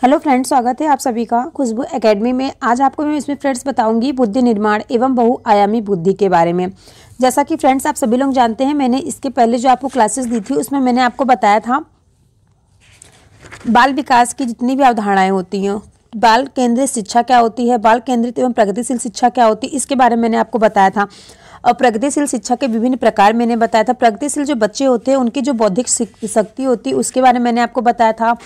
Hello friends, स्वागत है आप सभी का खुशबू एकेडमी में। आज आपको मैं इसमें फ्रेंड्स बताऊंगी बुद्धि निर्माण एवं बहुआयामी बुद्धि के बारे में। जैसा कि फ्रेंड्स आप सभी लोग जानते हैं, मैंने इसके पहले जो आपको क्लासेस दी थी उसमें मैंने आपको बताया था बाल विकास की जितनी भी अवधारणाएं होती हैं, बाल केंद्रित शिक्षा क्या होती है, बाल केंद्रित एवं प्रगतिशील शिक्षा क्या होती है, इसके बारे में मैंने आपको बताया था। और प्रगतिशील शिक्षा के विभिन्न प्रकार मैंने बताया था। प्रगतिशील जो बच्चे होते हैं उनकी जो बौद्धिक शक्ति होती है उसके बारे में मैंने आपको बताया था।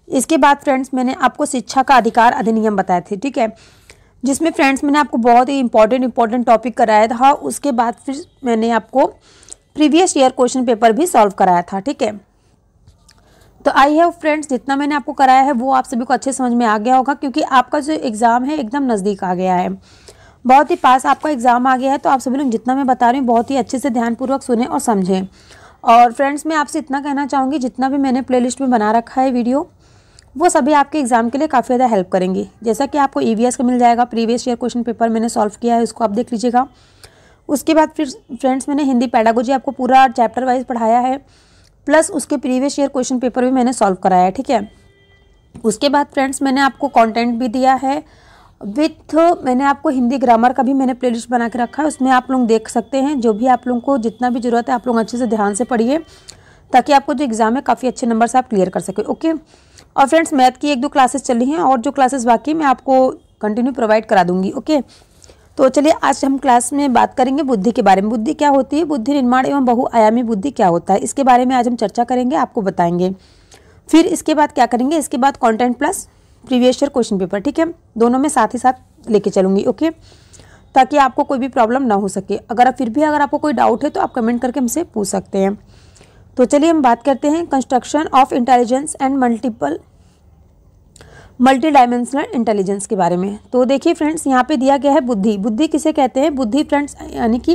इसके बाद फ्रेंड्स मैंने आपको शिक्षा का अधिकार अधिनियम बताए थे, ठीक है, जिसमें फ्रेंड्स मैंने आपको बहुत ही इंपॉर्टेंट टॉपिक कराया था। उसके बाद फिर मैंने आपको प्रीवियस ईयर क्वेश्चन पेपर भी सॉल्व कराया था, ठीक है। तो आई होप फ्रेंड्स जितना मैंने आपको कराया है वो आप सभी को अच्छे समझ में आ गया होगा, क्योंकि आपका जो एग्ज़ाम है एकदम नज़दीक आ गया है, बहुत ही पास आपका एग्ज़ाम आ गया है। तो आप सभी लोग जितना मैं बता रही हूँ बहुत ही अच्छे से ध्यानपूर्वक सुने और समझें। और फ्रेंड्स मैं आपसे इतना कहना चाहूँगी, जितना भी मैंने प्लेलिस्ट में बना रखा है वीडियो वो सभी आपके एग्जाम के लिए काफ़ी ज़्यादा हेल्प करेंगी। जैसा कि आपको ईवीएस का मिल जाएगा, प्रीवियस ईयर क्वेश्चन पेपर मैंने सॉल्व किया है, उसको आप देख लीजिएगा। उसके बाद फिर फ्रेंड्स मैंने हिंदी पेडागोजी आपको पूरा चैप्टर वाइज पढ़ाया है, प्लस उसके प्रीवियस ईयर क्वेश्चन पेपर भी मैंने सॉल्व कराया है, ठीक है। उसके बाद फ्रेंड्स मैंने आपको कॉन्टेंट भी दिया है विथ मैंने आपको हिंदी ग्रामर का भी मैंने प्लेलिस्ट बना के रखा है, उसमें आप लोग देख सकते हैं। जो भी आप लोगों को जितना भी ज़रूरत है आप लोग अच्छे से ध्यान से पढ़िए, ताकि आपको जो एग्ज़ाम है काफ़ी अच्छे नंबर से आप क्लियर कर सकें, ओके। और फ्रेंड्स मैथ की 1-2 क्लासेस चल रही हैं और जो क्लासेस बाकी मैं आपको कंटिन्यू प्रोवाइड करा दूंगी, ओके। तो चलिए आज हम क्लास में बात करेंगे बुद्धि के बारे में। बुद्धि क्या होती है, बुद्धि निर्माण एवं बहुआयामी बुद्धि क्या होता है, इसके बारे में आज हम चर्चा करेंगे, आपको बताएंगे। फिर इसके बाद क्या करेंगे, इसके बाद content plus previous year question paper, ठीक है, दोनों में साथ ही साथ लेके चलूँगी, ओके, ताकि आपको कोई भी प्रॉब्लम ना हो सके। अगर आपको कोई डाउट है तो आप कमेंट करके हमसे पूछ सकते हैं। तो चलिए हम बात करते हैं construction of intelligence and multi dimensional intelligence के बारे में। तो देखिए फ्रेंड्स यहाँ पे दिया गया है बुद्धि। बुद्धि किसे कहते हैं, बुद्धि फ्रेंड्स यानी कि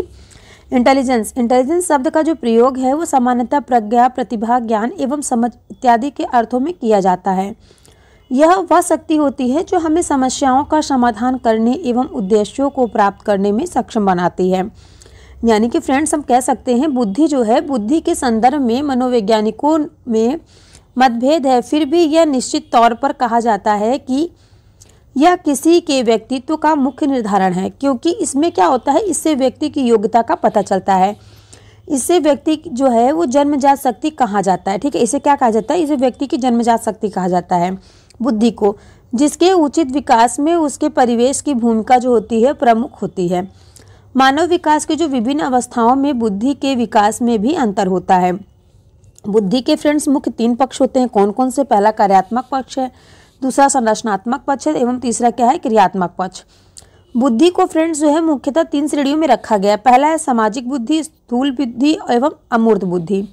इंटेलिजेंस शब्द का जो प्रयोग है वो सामान्यतः प्रज्ञा, प्रतिभा, ज्ञान एवं समझ इत्यादि के अर्थों में किया जाता है। यह वह शक्ति होती है जो हमें समस्याओं का समाधान करने एवं उद्देश्यों को प्राप्त करने में सक्षम बनाती है। यानी कि फ्रेंड्स हम कह सकते हैं बुद्धि जो है, बुद्धि के संदर्भ में मनोवैज्ञानिकों में मतभेद है, फिर भी यह निश्चित तौर पर कहा जाता है कि यह किसी के व्यक्तित्व का मुख्य निर्धारण है, क्योंकि इसमें क्या होता है, इससे व्यक्ति की योग्यता का पता चलता है। इससे व्यक्ति जो है वो जन्मजात शक्ति कहा जाता है, ठीक है, इसे क्या कहा जाता है, इसे व्यक्ति की जन्मजात शक्ति कहा जाता है बुद्धि को, जिसके उचित विकास में उसके परिवेश की भूमिका जो होती है प्रमुख होती है। मानव विकास के जो विभिन्न अवस्थाओं में बुद्धि के विकास में भी अंतर होता है। बुद्धि के फ्रेंड्स मुख्य 3 पक्ष होते हैं, कौन कौन से, पहला कार्यात्मक पक्ष है, दूसरा संरचनात्मक पक्ष है एवं तीसरा क्या है, क्रियात्मक पक्ष। बुद्धि को फ्रेंड्स जो है मुख्यतः 3 श्रेणियों में रखा गया है। पहला है सामाजिक बुद्धि, स्थूल बुद्धि एवं अमूर्त बुद्धि।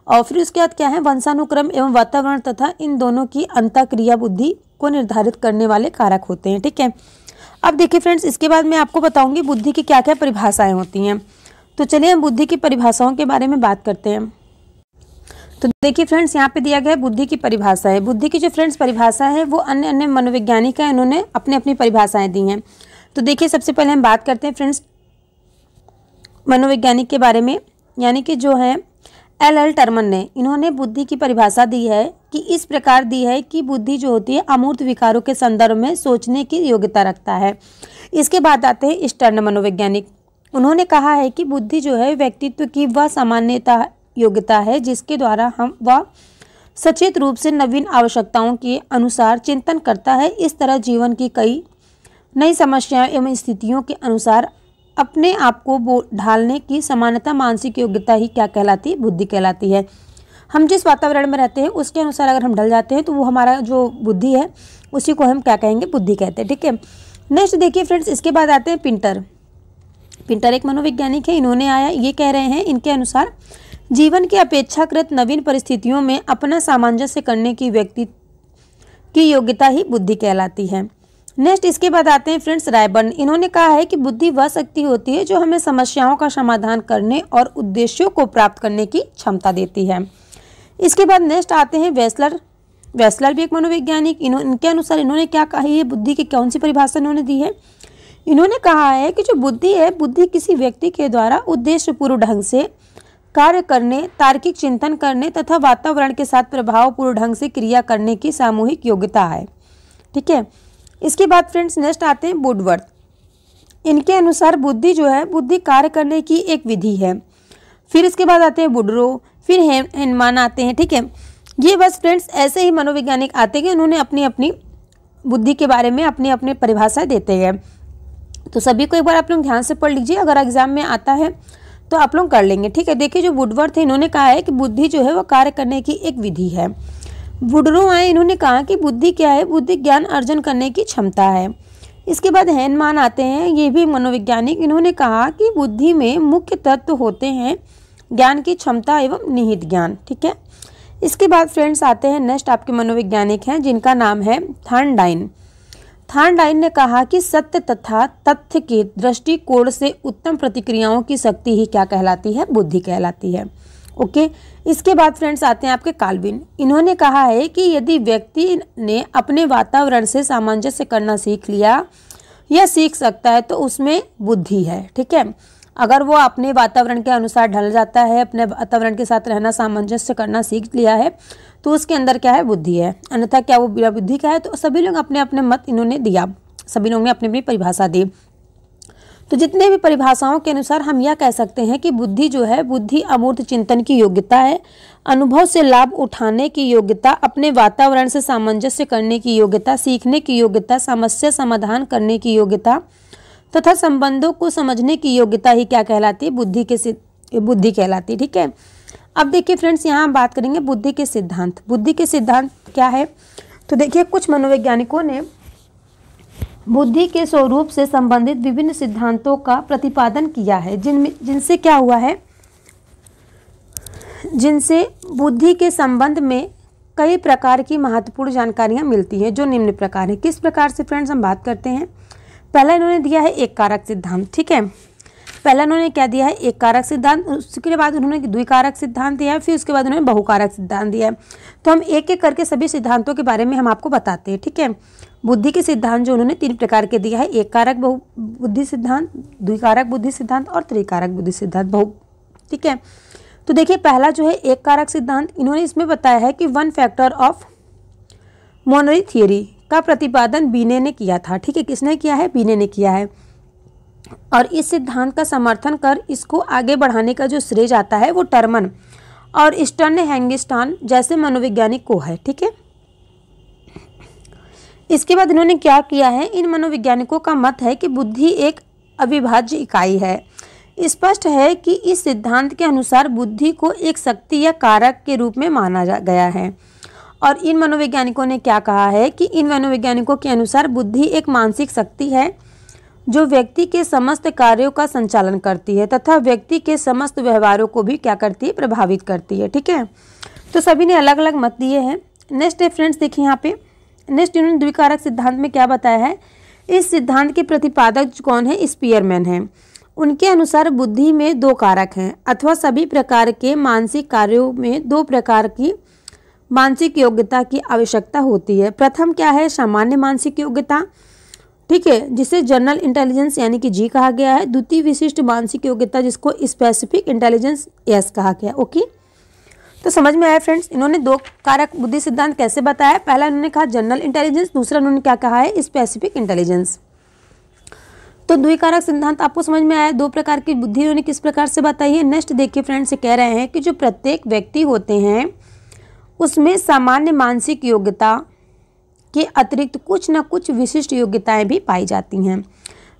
और फिर उसके बाद क्या है, वंशानुक्रम एवं वातावरण तथा इन दोनों की अंतःक्रिया बुद्धि को निर्धारित करने वाले कारक होते हैं, ठीक है। अब देखिए फ्रेंड्स इसके बाद मैं आपको बताऊंगी बुद्धि की क्या क्या परिभाषाएं होती हैं। तो चलिए हम बुद्धि की परिभाषाओं के बारे में बात करते हैं। तो देखिए फ्रेंड्स यहाँ पे दिया गया है बुद्धि की परिभाषा है। बुद्धि की जो फ्रेंड्स परिभाषा है वो अन्य मनोवैज्ञानिक है, इन्होंने अपनी अपनी परिभाषाएं दी हैं। तो देखिए सबसे पहले हम बात करते हैं फ्रेंड्स मनोवैज्ञानिक के बारे में, यानी कि जो है एल टर्मन ने, इन्होंने बुद्धि की परिभाषा दी है कि इस प्रकार दी है कि बुद्धि जो होती है अमूर्त विकारों के संदर्भ में सोचने की योग्यता रखता है। इसके बाद आते हैं स्टर्न मनोवैज्ञानिक। उन्होंने कहा है कि बुद्धि जो है व्यक्तित्व की वह सामान्यता योग्यता है जिसके द्वारा हम वह सचेत रूप से नवीन आवश्यकताओं के अनुसार चिंतन करता है। इस तरह जीवन की कई नई समस्याओं एवं स्थितियों के अनुसार अपने आप को ढालने की समानता मानसिक योग्यता ही क्या कहलाती है, बुद्धि कहलाती है। हम जिस वातावरण में रहते हैं उसके अनुसार अगर हम ढल जाते हैं तो वो हमारा जो बुद्धि है उसी को हम क्या कहेंगे, बुद्धि कहते हैं, ठीक है। नेक्स्ट देखिए फ्रेंड्स इसके बाद आते हैं पिंटर एक मनोवैज्ञानिक है। इन्होंने ये कह रहे हैं, इनके अनुसार जीवन के अपेक्षाकृत नवीन परिस्थितियों में अपना सामंजस्य करने की व्यक्ति की योग्यता ही बुद्धि कहलाती है। नेक्स्ट इसके बाद आते हैं फ्रेंड्स रायबर्न। इन्होंने कहा है कि बुद्धि वह शक्ति होती है जो हमें समस्याओं का समाधान करने और उद्देश्यों को प्राप्त करने की क्षमता देती है। इसके बाद नेक्स्ट आते हैं वेस्लर भी एक मनोवैज्ञानिक। इनके अनुसार इन्होंने क्या कहा है, बुद्धि की कौन सी परिभाषा इन्होंने दी है, इन्होंने कहा है कि जो बुद्धि है, बुद्धि किसी व्यक्ति के द्वारा उद्देश्यपूर्ण ढंग से कार्य करने, तार्किक चिंतन करने तथा वातावरण के साथ प्रभावपूर्ण ढंग से क्रिया करने की सामूहिक योग्यता है। ठीक है। इसके बाद फ्रेंड्स नेक्स्ट आते हैं वुडवर्थ। इनके अनुसार बुद्धि जो है, बुद्धि कार्य करने की एक विधि है। फिर इसके बाद आते हैं वुडरो, फिर हेनमान आते हैं। ठीक है, ये बस फ्रेंड्स ऐसे ही मनोवैज्ञानिक आते हैं, उन्होंने अपनी अपनी बुद्धि के बारे में अपनी अपनी परिभाषा देते हैं। तो सभी को एक बार आप लोग ध्यान से पढ़ लीजिए, अगर एग्जाम में आता है तो आप लोग कर लेंगे। ठीक है, देखिए जो वुडवर्थ है इन्होंने कहा है कि बुद्धि जो है वो कार्य करने की एक विधि है। वुडरो आए, इन्होंने कहा कि बुद्धि क्या है, बुद्धि ज्ञान अर्जन करने की क्षमता है। इसके बाद हेनमान आते हैं, ये भी मनोवैज्ञानिक, इन्होंने कहा कि बुद्धि में मुख्य तत्व होते हैं ज्ञान की क्षमता एवं निहित ज्ञान। ठीक है, इसके बाद फ्रेंड्स आते हैं नेक्स्ट आपके मनोवैज्ञानिक हैं जिनका नाम है थॉर्नडाइन। थॉर्नडाइन ने कहा कि सत्य तथा तथ्य के दृष्टिकोण से उत्तम प्रतिक्रियाओं की शक्ति ही क्या कहलाती है, बुद्धि कहलाती है। ओके, इसके बाद फ्रेंड्स आते हैं आपके काल्विन। इन्होंने कहा है कि यदि व्यक्ति ने अपने वातावरण से सामंजस्य करना सीख लिया या सीख सकता है तो उसमें बुद्धि है। ठीक है, अगर वो अपने वातावरण के अनुसार ढल जाता है, अपने वातावरण के साथ रहना, सामंजस्य करना सीख लिया है तो उसके अंदर क्या है, बुद्धि है। अन्यथा क्या वो बिना बुद्धि का है? तो सभी लोग अपने अपने मत इन्होंने दिया, सभी लोगों ने अपनी अपनी परिभाषा दी। तो जितने भी परिभाषाओं के अनुसार हम यह कह सकते हैं कि बुद्धि जो है, बुद्धि अमूर्त चिंतन की योग्यता है, अनुभव से लाभ उठाने की योग्यता, अपने वातावरण से सामंजस्य करने की योग्यता, सीखने की योग्यता, समस्या समाधान करने की योग्यता तथा संबंधों को समझने की योग्यता ही क्या कहलाती है, बुद्धि कहलाती है। ठीक है, अब देखिए फ्रेंड्स यहाँ हम बात करेंगे बुद्धि के सिद्धांत। बुद्धि के सिद्धांत क्या है? तो देखिए कुछ मनोवैज्ञानिकों ने बुद्धि के स्वरूप से संबंधित विभिन्न सिद्धांतों का प्रतिपादन किया है, जिनसे क्या हुआ है, जिनसे बुद्धि के संबंध में कई प्रकार की महत्वपूर्ण जानकारियां मिलती हैं, जो निम्न प्रकार है। किस प्रकार से फ्रेंड्स हम बात करते हैं? पहला इन्होंने दिया है एक कारक सिद्धांत। ठीक है, पहला उन्होंने क्या दिया है, एक कारक सिद्धांत। उसके बाद उन्होंने द्विकारक सिद्धांत दिया है, फिर उसके बाद उन्होंने बहुकारक सिद्धांत दिया है। तो हम एक एक करके सभी सिद्धांतों के बारे में हम आपको बताते हैं। ठीक है, बुद्धि के सिद्धांत जो उन्होंने 3 प्रकार के दिया है, एक कारक बुद्धि सिद्धांत, द्विकारक बुद्धि सिद्धांत और त्रिकारक बुद्धि सिद्धांत। ठीक है, तो देखिए पहला जो है एक कारक सिद्धांत, इन्होंने इसमें बताया है कि 1 फैक्टर ऑफ मोनरी थियरी का प्रतिपादन बीने ने किया था। ठीक है, किसने किया है? बीने ने किया है। और इस सिद्धांत का समर्थन कर इसको आगे बढ़ाने का जो श्रेय जाता है वो टर्मन और स्टर्न हैंगिस्टान जैसे मनोवैज्ञानिक को है। ठीक है, इसके बाद इन्होंने क्या किया है, इन मनोवैज्ञानिकों का मत है कि बुद्धि एक अविभाज्य इकाई है। स्पष्ट है कि इस सिद्धांत के अनुसार बुद्धि को एक शक्ति या कारक के रूप में माना गया है। और इन मनोवैज्ञानिकों ने क्या कहा है कि इन मनोवैज्ञानिकों के अनुसार बुद्धि एक मानसिक शक्ति है जो व्यक्ति के समस्त कार्यों का संचालन करती है तथा व्यक्ति के समस्त व्यवहारों को भी क्या करती है, प्रभावित करती है। ठीक है, तो सभी ने अलग अलग मत दिए हैं। नेक्स्ट है फ्रेंड्स, देखिए यहाँ पे नेक्स्ट इन्होंने द्विकारक सिद्धांत में क्या बताया है। इस सिद्धांत के प्रतिपादक कौन है? स्पीयरमैन है। उनके अनुसार बुद्धि में 2 कारक हैं अथवा सभी प्रकार के मानसिक कार्यों में 2 प्रकार की मानसिक योग्यता की आवश्यकता होती है। प्रथम क्या है? सामान्य मानसिक योग्यता, ठीक है, जिसे जनरल इंटेलिजेंस यानी कि जी कहा गया है। द्वितीय विशिष्ट मानसिक योग्यता जिसको स्पेसिफिक इंटेलिजेंस एस कहा गया। ओके, तो समझ में आया फ्रेंड्स, इन्होंने 2 कारक बुद्धि सिद्धांत कैसे बताया। पहला इन्होंने कहा जनरल इंटेलिजेंस, दूसरा इन्होंने क्या कहा है, स्पेसिफिक इंटेलिजेंस। तो द्विकारक सिद्धांत आपको समझ में आया। 2 प्रकार की बुद्धि इन्होंने किस प्रकार से बताई है। नेक्स्ट देखिए फ्रेंड्स, ये कह रहे हैं कि जो प्रत्येक व्यक्ति होते हैं उसमें सामान्य मानसिक योग्यता के अतिरिक्त कुछ न कुछ विशिष्ट योग्यताएं भी पाई जाती हैं।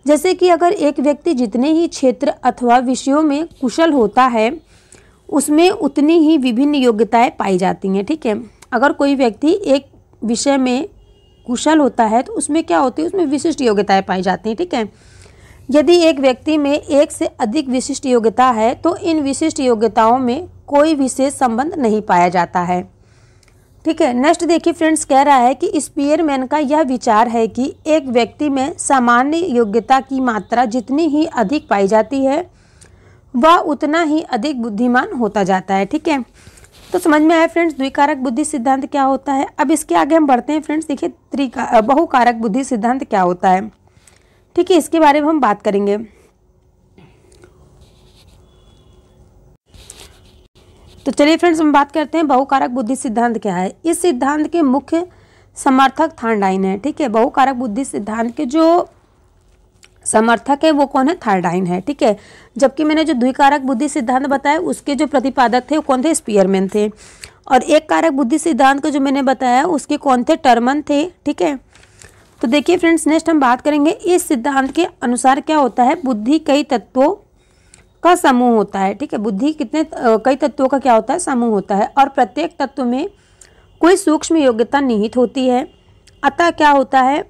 जैसे कि अगर एक व्यक्ति जितने ही क्षेत्र अथवा विषयों में कुशल होता है उसमें उतनी ही विभिन्न योग्यताएं पाई जाती हैं। ठीक है, अगर कोई व्यक्ति एक विषय में कुशल होता है तो उसमें क्या होती है, उसमें विशिष्ट योग्यताएं पाई जाती हैं। ठीक है, यदि एक व्यक्ति में एक से अधिक विशिष्ट योग्यता है तो इन विशिष्ट योग्यताओं में कोई विशेष संबंध नहीं पाया जाता है। ठीक है, नेक्स्ट देखिए फ्रेंड्स, कह रहा है कि स्पीयरमैन का यह विचार है कि एक व्यक्ति में सामान्य योग्यता की मात्रा जितनी ही अधिक पाई जाती है वह उतना ही अधिक बुद्धिमान होता जाता है। ठीक है, तो समझ में आया फ्रेंड्स द्विकारक बुद्धि सिद्धांत क्या होता है। अब इसके आगे हम बढ़ते हैं फ्रेंड्स, देखिए बहुकारक बुद्धि सिद्धांत क्या होता है। ठीक है, इसके बारे में हम बात करेंगे। तो चलिए फ्रेंड्स हम बात करते हैं बहुकारक बुद्धि सिद्धांत क्या है। इस सिद्धांत के मुख्य समर्थक थायरडाइन है। ठीक है, बहुकारक बुद्धि सिद्धांत के जो समर्थक है वो कौन है? थायरडाइन है। ठीक है, जबकि मैंने जो द्विकारक बुद्धि सिद्धांत बताया उसके जो प्रतिपादक थे वो कौन थे? स्पीयरमैन थे। और एक कारक बुद्धि सिद्धांत को जो मैंने बताया उसके कौन थे? टर्मन थे। ठीक है, तो देखिए फ्रेंड्स, नेक्स्ट हम बात करेंगे इस सिद्धांत के अनुसार क्या होता है? बुद्धि कई तत्वों का समूह होता है। ठीक है, बुद्धि कई तत्वों का क्या होता है? समूह होता है, और प्रत्येक तत्व में कोई सूक्ष्म योग्यता निहित होती है। अतः क्या होता है?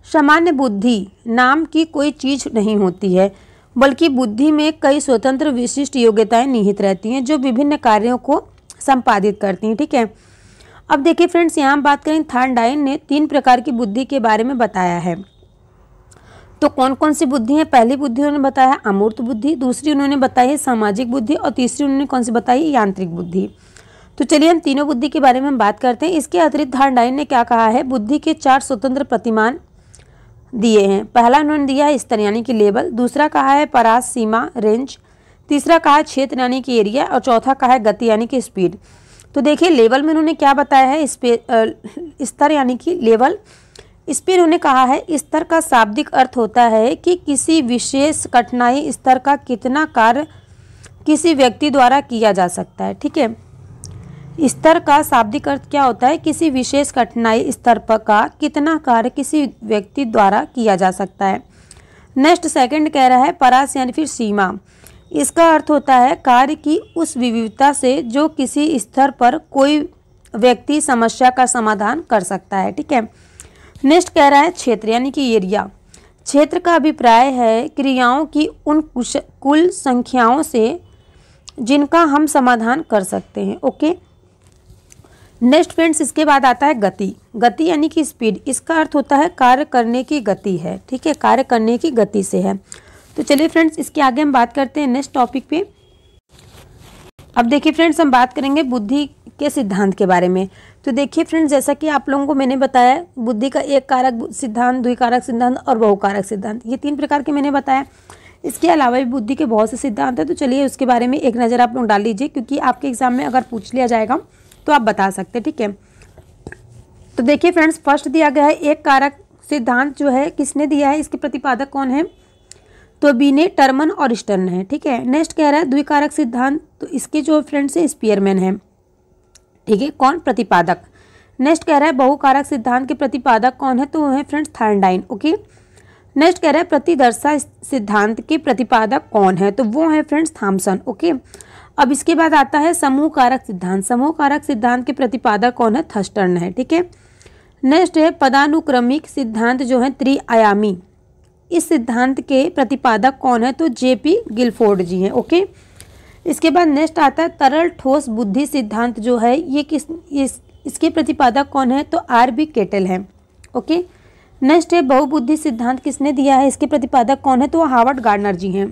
सामान्य बुद्धि नाम की कोई चीज नहीं होती है, बल्कि बुद्धि में कई स्वतंत्र विशिष्ट योग्यताएं निहित रहती हैं जो विभिन्न कार्यों को संपादित करती हैं। ठीक है, अब देखिए फ्रेंड्स, यहाँ बात करें, थायरडाइन ने 3 प्रकार की बुद्धि के बारे में बताया है। तो कौन कौन सी बुद्धि है? पहली बुद्धि उन्होंने बताया अमूर्त बुद्धि, दूसरी उन्होंने बताई है सामाजिक बुद्धि, और तीसरी उन्होंने कौन सी बताई? यांत्रिक बुद्धि। तो चलिए हम तीनों बुद्धि के बारे में हम बात करते हैं। इसके अतिरिक्त थायरडाइन ने क्या कहा है? बुद्धि के 4 स्वतंत्र प्रतिमान दिए हैं। पहला उन्होंने दिया है स्तर यानी कि लेवल, दूसरा कहा है परास सीमा रेंज, तीसरा कहा है क्षेत्र यानी कि एरिया, और चौथा कहा है गति यानी कि स्पीड। तो देखिए लेवल में उन्होंने क्या बताया है? स्तर यानी कि लेवल। इस पर उन्होंने कहा है स्तर का शाब्दिक अर्थ होता है कि किसी विशेष कठिनाई स्तर का कितना कार्य किसी व्यक्ति द्वारा किया जा सकता है। ठीक है, स्तर का शाब्दिक अर्थ क्या होता है? किसी विशेष कठिनाई स्तर पर का कितना कार्य किसी व्यक्ति द्वारा किया जा सकता है। नेक्स्ट सेकंड कह रहा है परास यानी फिर सीमा। इसका अर्थ होता है कार्य की उस विविधता से जो किसी स्तर पर कोई व्यक्ति समस्या का समाधान कर सकता है। ठीक है, नेक्स्ट कह रहा है क्षेत्र यानी कि एरिया। क्षेत्र का अभिप्राय है क्रियाओं की उन कुल संख्याओं से जिनका हम समाधान कर सकते हैं। ओके, नेक्स्ट फ्रेंड्स, इसके बाद आता है गति। गति यानी कि स्पीड। इसका अर्थ होता है कार्य करने की गति है। ठीक है, कार्य करने की गति से है। तो चलिए फ्रेंड्स, इसके आगे हम बात करते हैं नेक्स्ट टॉपिक पे। अब देखिए फ्रेंड्स, हम बात करेंगे बुद्धि के सिद्धांत के बारे में। तो देखिए फ्रेंड्स, जैसा कि आप लोगों को मैंने बताया बुद्धि का एक कारक सिद्धांत, द्विकारक सिद्धांत और बहुकारक सिद्धांत, ये 3 प्रकार के मैंने बताया। इसके अलावा भी बुद्धि के बहुत से सिद्धांत हैं। तो चलिए उसके बारे में एक नज़र आप लोग डाल लीजिए, क्योंकि आपके एग्जाम में अगर पूछ लिया जाएगा तो आप बता सकते हैं। ठीक है, तो देखिए फ्रेंड्स, फर्स्ट दिया गया है एक कारक सिद्धांत जो है किसने दिया है? इसके प्रतिपादक कौन है? तो बीने, टर्मन और स्टर्न है। ठीक है, नेक्स्ट कह रहा है द्विकारक सिद्धांत। तो इसके जो फ्रेंड्स है स्पीयरमैन है। ठीक है, कौन? प्रतिपादक। नेक्स्ट कह रहा है बहुकारक सिद्धांत के प्रतिपादक कौन है? तो वो है फ्रेंड्स थायरडाइन। ओके, नेक्स्ट कह रहा है प्रतिदर्शा सिद्धांत के प्रतिपादक कौन है? तो वो है फ्रेंड्स थॉमसन। ओके, अब इसके बाद आता है समूह कारक सिद्धांत। समूह कारक सिद्धांत के प्रतिपादक कौन है? थर्स्टन है। ठीक है, नेक्स्ट है पदानुक्रमिक सिद्धांत जो है त्रिआयामी। इस सिद्धांत के प्रतिपादक कौन है? तो जेपी गिलफोर्ड जी हैं। ओके, इसके बाद नेक्स्ट आता है तरल ठोस बुद्धि सिद्धांत जो है ये इसके प्रतिपादक कौन है? तो आर.बी. केटल है। ओके, नेक्स्ट है बहुबुद्धि सिद्धांत किसने दिया है? इसके प्रतिपादक कौन है? तो हार्वर्ड गार्डनर जी हैं।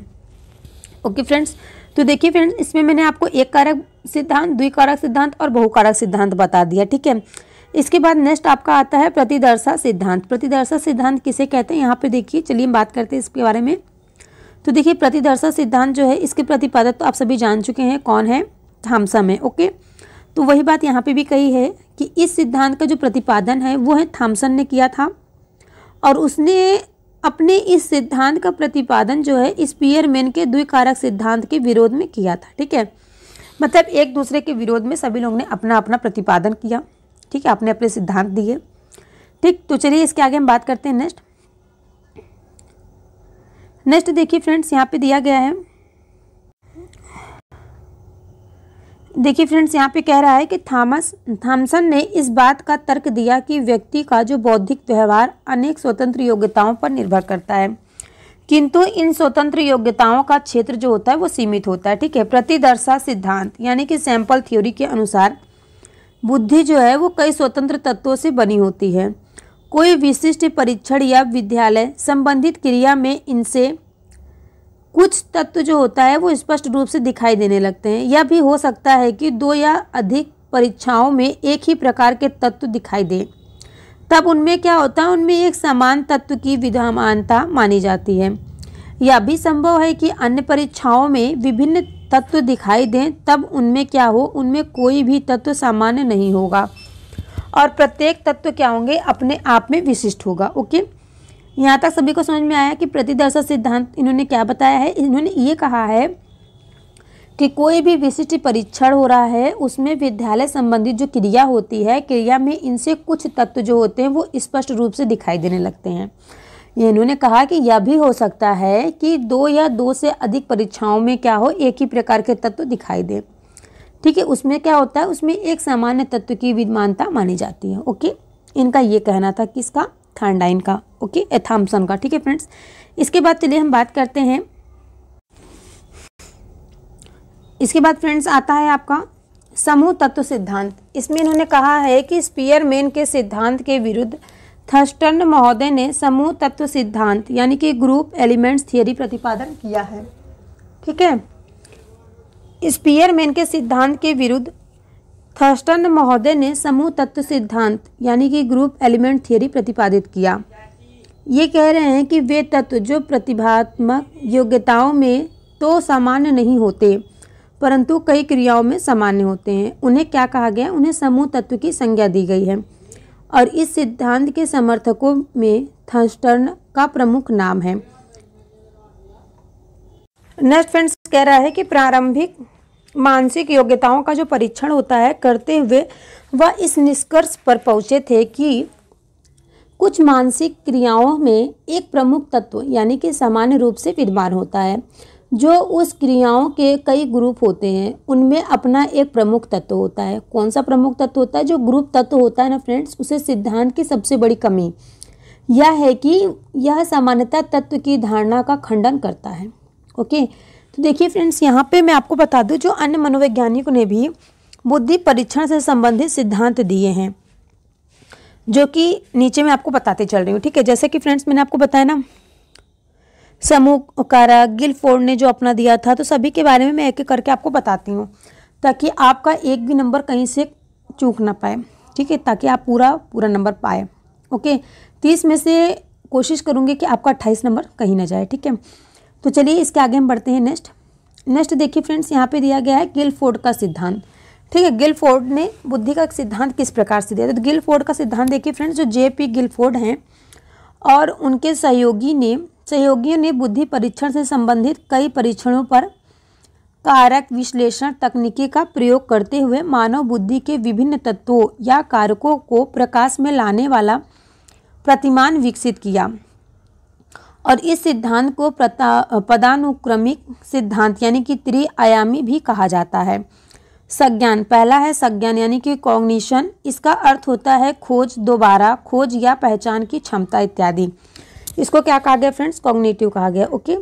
ओके फ्रेंड्स, तो देखिए फ्रेंड्स, इसमें मैंने आपको एक कारक सिद्धांत, द्विकारक सिद्धांत और बहुकारक सिद्धांत बता दिया। ठीक है, इसके बाद नेक्स्ट आपका आता है प्रतिदर्शा सिद्धांत। प्रतिदर्शा सिद्धांत किसे कहते हैं? यहाँ पे देखिए, चलिए हम बात करते हैं इसके बारे में। तो देखिए प्रतिदर्शा सिद्धांत जो है इसके प्रतिपादक तो आप सभी जान चुके हैं, कौन है? थॉमसन है। ओके, तो वही बात यहाँ पे भी कही है कि इस सिद्धांत का जो प्रतिपादन है वो है थॉमसन ने किया था, और उसने अपने इस सिद्धांत का प्रतिपादन जो है स्पीयरमैन के द्विकारक सिद्धांत के विरोध में किया था। ठीक है, मतलब एक दूसरे के विरोध में सभी लोगों ने अपना अपना प्रतिपादन किया। ठीक है, अपने अपने सिद्धांत दिए। ठीक, तो चलिए इसके आगे हम बात करते हैं नेक्स्ट देखिए फ्रेंड्स, यहाँ पे दिया गया है। देखिए फ्रेंड्स, यहाँ पे कह रहा है कि थॉमसन ने इस बात का तर्क दिया कि व्यक्ति का जो बौद्धिक व्यवहार अनेक स्वतंत्र योग्यताओं पर निर्भर करता है, किंतु इन स्वतंत्र योग्यताओं का क्षेत्र जो होता है वो सीमित होता है। ठीक है, प्रतिदर्शा सिद्धांत यानी कि सैंपल थ्योरी के अनुसार बुद्धि जो है वो कई स्वतंत्र तत्वों से बनी होती है। कोई विशिष्ट परीक्षण या विद्यालय संबंधित क्रिया में इनसे कुछ तत्व जो होता है वो स्पष्ट रूप से दिखाई देने लगते हैं। यह भी हो सकता है कि 2 या अधिक परीक्षाओं में एक ही प्रकार के तत्व दिखाई दे, तब उनमें क्या होता है? उनमें एक समान तत्व की विद्यमानता मानी जाती है। यह भी संभव है कि अन्य परीक्षाओं में विभिन्न तत्व दिखाई दें, तब उनमें क्या हो? उनमें कोई भी तत्व सामान्य नहीं होगा। और प्रत्येक तत्व क्या होंगे, अपने आप में विशिष्ट होगा। ओके, यहाँ तक सभी को समझ में आया कि प्रतिदर्शन सिद्धांत इन्होंने क्या बताया है। इन्होंने ये कहा है कि कोई भी विशिष्ट परीक्षण हो रहा है उसमें विद्यालय संबंधित जो क्रिया होती है, क्रिया में इनसे कुछ तत्व जो होते हैं वो स्पष्ट रूप से दिखाई देने लगते हैं। ये इन्होंने कहा कि यह भी हो सकता है कि 2 या 2 से अधिक परीक्षाओं में क्या हो, एक ही प्रकार के तत्व दिखाई दे। ठीक है, उसमें क्या होता है, उसमें एक सामान्य तत्व की विद्यमानता मानी जाती है। ओके, इनका ये कहना था किसका, थॉर्नडाइन का, ओके, थॉम्सन का। ठीक है फ्रेंड्स, इसके बाद चलिए हम बात करते हैं। इसके बाद फ्रेंड्स आता है आपका समूह तत्व सिद्धांत। इसमें इन्होंने कहा है कि स्पीयरमैन के सिद्धांत के विरुद्ध थर्स्टन महोदय ने समूह तत्व सिद्धांत यानी कि ग्रुप एलिमेंट्स थियरी प्रतिपादन किया है। ठीक है, स्पीयरमैन के सिद्धांत के विरुद्ध थर्स्टन महोदय ने समूह तत्व सिद्धांत यानी कि ग्रुप एलिमेंट थियरी प्रतिपादित किया। ये कह रहे हैं कि वे तत्व जो प्रतिभात्मक योग्यताओं में तो सामान्य नहीं होते परंतु कई क्रियाओं में सामान्य होते हैं, उन्हें क्या कहा गया, उन्हें समूह तत्व की संज्ञा दी गई है। और इस सिद्धांत के समर्थकों में थर्स्टन का प्रमुख नाम है। नेक्स्ट फ्रेंड्स कह रहा है कि प्रारंभिक मानसिक योग्यताओं का जो परीक्षण होता है करते हुए वह इस निष्कर्ष पर पहुंचे थे कि कुछ मानसिक क्रियाओं में एक प्रमुख तत्व यानी कि सामान्य रूप से विद्यमान होता है, जो उस क्रियाओं के कई ग्रुप होते हैं उनमें अपना एक प्रमुख तत्व होता है। कौन सा प्रमुख तत्व होता है, जो ग्रुप तत्व होता है ना फ्रेंड्स, उसे सिद्धांत की सबसे बड़ी कमी यह है कि यह सामान्यता तत्व की धारणा का खंडन करता है। ओके, तो देखिए फ्रेंड्स, यहाँ पे मैं आपको बता दूं जो अन्य मनोवैज्ञानिकों ने भी बुद्धि परीक्षण से संबंधित सिद्धांत दिए हैं, जो कि नीचे मैं आपको बताते चल रही हूँ। ठीक है, जैसे कि फ्रेंड्स मैंने आपको बताया ना समूह कारक गिलफोर्ड ने जो अपना दिया था, तो सभी के बारे में मैं एक एक करके आपको बताती हूँ ताकि आपका एक भी नंबर कहीं से चूक ना पाए। ठीक है, ताकि आप पूरा नंबर पाए। ओके, 30 में से कोशिश करूँगी कि आपका 28 नंबर कहीं ना जाए। ठीक है, तो चलिए इसके आगे हम बढ़ते हैं। नेक्स्ट देखिए फ्रेंड्स, यहाँ पे दिया गया है गिलफोर्ड का सिद्धांत। ठीक है, गिलफोर्ड ने बुद्धि का सिद्धांत किस प्रकार से दिया था, तो गिलफोर्ड का सिद्धांत देखिए फ्रेंड्स, जो JP गिलफोर्ड हैं और उनके सहयोगियों ने बुद्धि परीक्षण से संबंधित कई परीक्षणों पर कारक विश्लेषण तकनीकी का प्रयोग करते हुए मानव बुद्धि के विभिन्न तत्वों या कारकों को प्रकाश में लाने वाला प्रतिमान विकसित किया। और इस सिद्धांत को पदानुक्रमिक सिद्धांत यानी कि त्रिआयामी भी कहा जाता है। संज्ञान, पहला है संज्ञान यानी कि कॉग्निशन। इसका अर्थ होता है खोज, दोबारा खोज या पहचान की क्षमता इत्यादि। इसको क्या कहा गया फ्रेंड्स, कॉग्निटिव कहा गया। ओके,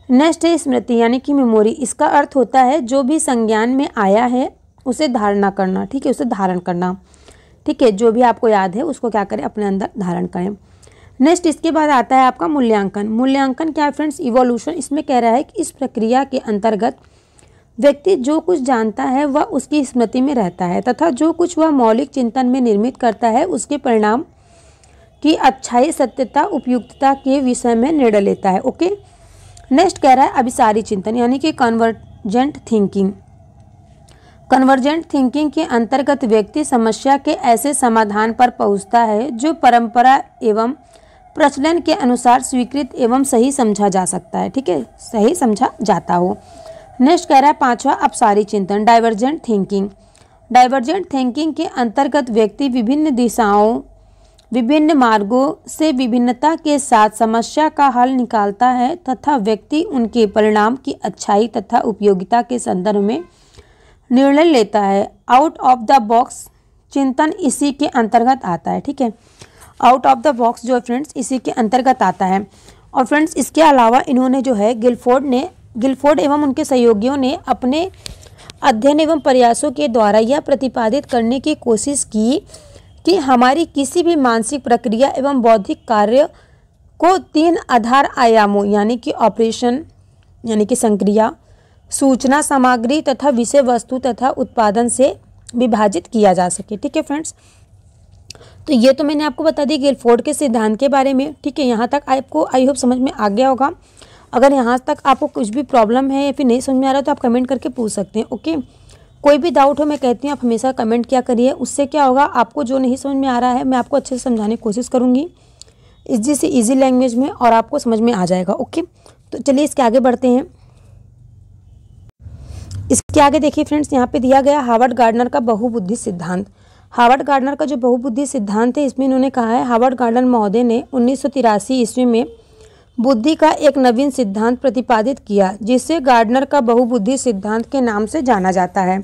नेक्स्ट है स्मृति यानी कि मेमोरी। इसका अर्थ होता है जो भी संज्ञान में आया है उसे धारणा करना। ठीक है, उसे धारण करना। ठीक है, जो भी आपको याद है उसको क्या करें, अपने अंदर धारण करें। नेक्स्ट इसके बाद आता है आपका मूल्यांकन। मूल्यांकन क्या है फ्रेंड्स, इवोल्यूशन। इसमें कह रहा है कि इस प्रक्रिया के अंतर्गत व्यक्ति जो कुछ जानता है वह उसकी स्मृति में रहता है तथा जो कुछ वह मौलिक चिंतन में निर्मित करता है उसके परिणाम की अच्छाई, सत्यता, उपयुक्तता के विषय में निर्णय लेता है। ओके, नेक्स्ट कह रहा है अभिसारी चिंतन यानी कि कन्वर्जेंट थिंकिंग। कन्वर्जेंट थिंकिंग के अंतर्गत व्यक्ति समस्या के ऐसे समाधान पर पहुंचता है जो परंपरा एवं प्रचलन के अनुसार स्वीकृत एवं सही समझा जा सकता है। ठीक है, सही समझा जाता हो। नेक्स्ट कह रहा है पांचवा अपसारी चिंतन, डाइवर्जेंट थिंकिंग। डाइवर्जेंट थिंकिंग के अंतर्गत व्यक्ति विभिन्न दिशाओं, विभिन्न मार्गों से विभिन्नता के साथ समस्या का हल निकालता है तथा व्यक्ति उनके परिणाम की अच्छाई तथा उपयोगिता के संदर्भ में निर्णय लेता है। आउट ऑफ द बॉक्स चिंतन इसी के अंतर्गत आता है। ठीक है, आउट ऑफ द बॉक्स जो है फ्रेंड्स इसी के अंतर्गत आता है। और फ्रेंड्स इसके अलावा इन्होंने जो है गिलफोर्ड एवं उनके सहयोगियों ने अपने अध्ययन एवं प्रयासों के द्वारा यह प्रतिपादित करने की कोशिश की कि हमारी किसी भी मानसिक प्रक्रिया एवं बौद्धिक कार्य को 3 आधार आयामों यानी कि ऑपरेशन यानी कि संक्रिया, सूचना सामग्री तथा विषय वस्तु तथा उत्पादन से विभाजित किया जा सके। ठीक है फ्रेंड्स, तो ये तो मैंने आपको बता दी गिलफोर्ड के सिद्धांत के बारे में। ठीक है, यहाँ तक आपको आई होप समझ में आ गया होगा। अगर यहाँ तक आपको कुछ भी प्रॉब्लम है या फिर नहीं समझ में आ रहा तो आप कमेंट करके पूछ सकते हैं। ओके, कोई भी डाउट हो मैं कहती हूँ आप हमेशा कमेंट किया करिए, उससे क्या होगा आपको जो नहीं समझ में आ रहा है मैं आपको अच्छे से समझाने की कोशिश करूँगी ईजी से ईजी लैंग्वेज में और आपको समझ में आ जाएगा। ओके, तो चलिए इसके आगे बढ़ते हैं। इसके आगे देखिए फ्रेंड्स, यहाँ पे दिया गया हार्वर्ड गार्डनर का बहुबुद्धि सिद्धांत। हार्वर्ड गार्डनर का जो बहुबुद्धि सिद्धांत है इसमें इन्होंने कहा है, हार्वर्ड गार्डनर महोदय ने 1983 ईस्वी में बुद्धि का एक नवीन सिद्धांत प्रतिपादित किया जिसे गार्डनर का बहुबुद्धि सिद्धांत के नाम से जाना जाता है।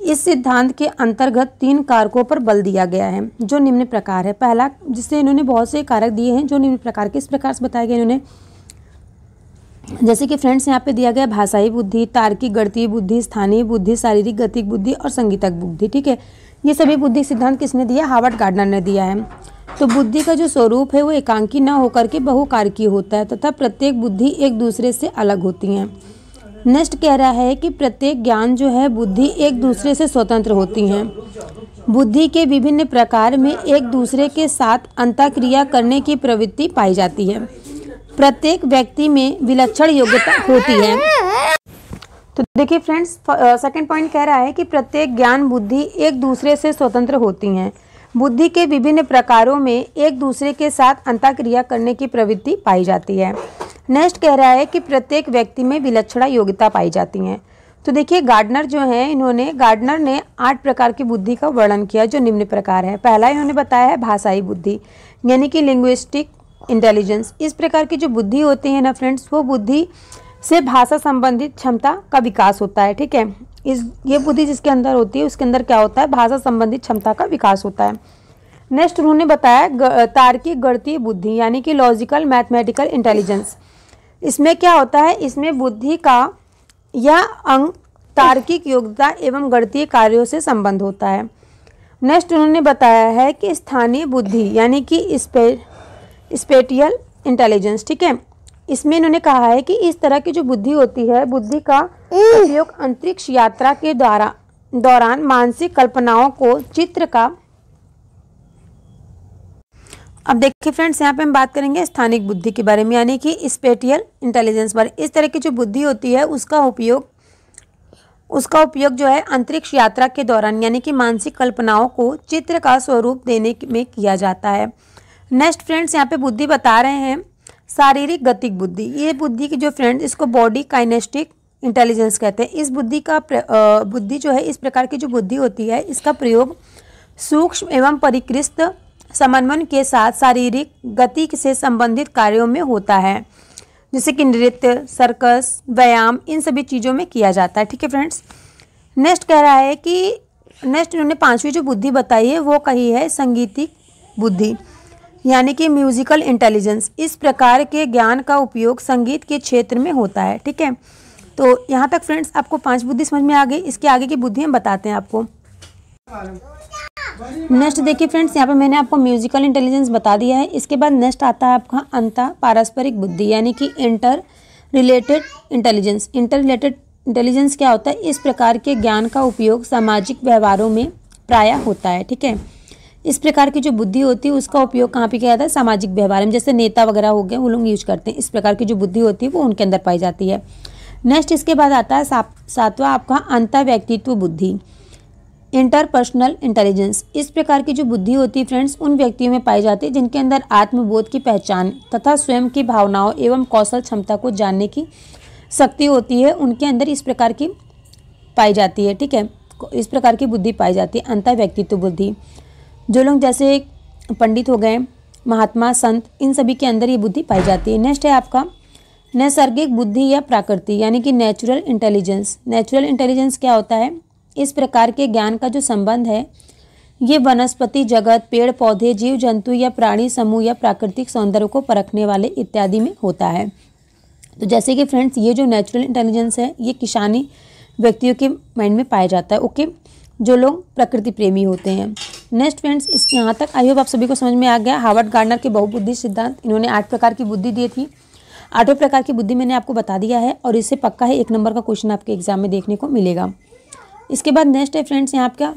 इस सिद्धांत के अंतर्गत 3 कारकों पर बल दिया गया है जो निम्न प्रकार है। पहला, जिससे इन्होंने बहुत से कारक दिए हैं जो निम्न प्रकार के इस प्रकार से बताए गए इन्होंने, जैसे कि फ्रेंड्स यहाँ पे दिया गया भाषाई बुद्धि, तार्किक गणितीय बुद्धि, स्थानीय बुद्धि, शारीरिक गतिक बुद्धि और संगीतक बुद्धि। ठीक है, ये सभी बुद्धि सिद्धांत किसने दिया? हार्वर्ड गार्डनर ने दिया है। तो बुद्धि का जो स्वरूप है वो एकांकी न होकर के बहुकारकीय होता है तथा प्रत्येक बुद्धि एक दूसरे से अलग होती हैं। नेक्स्ट कह रहा है कि प्रत्येक ज्ञान जो है बुद्धि एक दूसरे से स्वतंत्र होती हैं। बुद्धि के विभिन्न प्रकार में एक दूसरे के साथ अंतःक्रिया करने की प्रवृत्ति पाई जाती है। प्रत्येक व्यक्ति में विलक्षण योग्यता होती है। तो देखिए फ्रेंड्स, सेकंड पॉइंट कह रहा है कि प्रत्येक ज्ञान बुद्धि एक दूसरे से स्वतंत्र होती हैं। बुद्धि के विभिन्न प्रकारों में एक दूसरे के साथ अंतःक्रिया करने की प्रवृत्ति पाई जाती है। नेक्स्ट कह रहा है कि प्रत्येक व्यक्ति में विलक्षण योग्यता पाई जाती हैं। तो देखिए गार्डनर जो है गार्डनर ने 8 प्रकार की बुद्धि का वर्णन किया जो निम्न प्रकार है। पहला इन्होंने बताया है भाषाई बुद्धि यानी कि लिंग्विस्टिक इंटेलिजेंस। इस प्रकार की जो बुद्धि होती है ना फ्रेंड्स, वो बुद्धि से भाषा संबंधित क्षमता का विकास होता है। ठीक है, ये बुद्धि जिसके अंदर होती है उसके अंदर क्या होता है? भाषा संबंधित क्षमता का विकास होता है। नेक्स्ट उन्होंने बताया तार्किक गणितीय बुद्धि यानी कि लॉजिकल मैथमेटिकल इंटेलिजेंस। इसमें क्या होता है? इसमें बुद्धि का यह अंग तार्किक योग्यता एवं गणितीय कार्यों से संबंध होता है। नेक्स्ट उन्होंने बताया है कि स्थानीय बुद्धि यानी कि स्पेटियल इंटेलिजेंस। ठीक है, इसमें इन्होंने कहा है कि इस तरह की जो बुद्धि होती है, बुद्धि का उपयोग अंतरिक्ष यात्रा के दौरान मानसिक कल्पनाओं को चित्र का। अब देखिए फ्रेंड्स, यहाँ पे हम बात करेंगे स्थानिक बुद्धि के बारे में यानी कि स्पेटियल इंटेलिजेंस बारे। इस तरह की जो बुद्धि होती है उसका उपयोग जो है अंतरिक्ष यात्रा के दौरान यानी कि मानसिक कल्पनाओं को चित्र का स्वरूप देने में किया जाता है। नेक्स्ट फ्रेंड्स, यहाँ पे बुद्धि बता रहे हैं शारीरिक गतिक बुद्धि। ये बुद्धि की जो फ्रेंड्स, इसको बॉडी काइनेस्टिक इंटेलिजेंस कहते हैं। इस बुद्धि जो है, इस प्रकार की जो बुद्धि होती है इसका प्रयोग सूक्ष्म एवं परिष्कृत समन्वय के साथ शारीरिक गति से संबंधित कार्यों में होता है, जैसे कि नृत्य, सर्कस, व्यायाम, इन सभी चीज़ों में किया जाता है। ठीक है फ्रेंड्स, नेक्स्ट कह रहा है कि नेक्स्ट उन्होंने 5वीं जो बुद्धि बताई है वो कही है संगीतिक बुद्धि यानी कि म्यूजिकल इंटेलिजेंस। इस प्रकार के ज्ञान का उपयोग संगीत के क्षेत्र में होता है। ठीक है, तो यहाँ तक फ्रेंड्स आपको 5 बुद्धि समझ में आ गई। इसके आगे की बुद्धि हम बताते हैं आपको। नेक्स्ट देखिए फ्रेंड्स, यहाँ पे मैंने आपको म्यूजिकल इंटेलिजेंस बता दिया है। इसके बाद नेक्स्ट आता है आपका अंतर पारस्परिक बुद्धि यानी कि inter related intelligence. Inter related intelligence क्या होता है? इस प्रकार के ज्ञान का उपयोग सामाजिक व्यवहारों में प्रायः होता है। ठीक है, इस प्रकार की जो बुद्धि होती है उसका उपयोग कहाँ पे किया जाता है? सामाजिक व्यवहार में, जैसे नेता वगैरह हो गए वो लोग यूज करते हैं। इस प्रकार की जो बुद्धि होती है वो उनके अंदर पाई जाती है। नेक्स्ट इसके बाद आता है 7वां आपका अंतर व्यक्तित्व बुद्धि इंटरपर्सनल इंटेलिजेंस। इस प्रकार की जो बुद्धि होती है फ्रेंड्स उन व्यक्तियों में पाई जाती है जिनके अंदर आत्मबोध की पहचान तथा स्वयं की भावनाओं एवं कौशल क्षमता को जानने की शक्ति होती है, उनके अंदर इस प्रकार की पाई जाती है। ठीक है, इस प्रकार की बुद्धि पाई जाती है अंतर व्यक्तित्व बुद्धि। जो लोग जैसे पंडित हो गए, महात्मा, संत, इन सभी के अंदर ये बुद्धि पाई जाती है। नेक्स्ट है आपका नैसर्गिक बुद्धि या प्रकृति यानी कि नेचुरल इंटेलिजेंस। नेचुरल इंटेलिजेंस क्या होता है? इस प्रकार के ज्ञान का जो संबंध है ये वनस्पति जगत, पेड़ पौधे, जीव जंतु या प्राणी समूह या प्राकृतिक सौंदर्य को परखने वाले इत्यादि में होता है। तो जैसे कि फ्रेंड्स ये जो नेचुरल इंटेलिजेंस है ये किसानी व्यक्तियों के माइंड में पाया जाता है। ओके, जो लोग प्रकृति प्रेमी होते हैं। नेक्स्ट फ्रेंड्स, इस यहाँ तक आई होप आप सभी को समझ में आ गया। हार्वर्ड गार्डनर के बहुबुद्धि सिद्धांत, इन्होंने 8 प्रकार की बुद्धि दी थी। 8वें प्रकार की बुद्धि मैंने आपको बता दिया है और इससे पक्का है 1 नंबर का क्वेश्चन आपके एग्जाम में देखने को मिलेगा। इसके बाद नेक्स्ट है फ्रेंड्स यहाँ आपका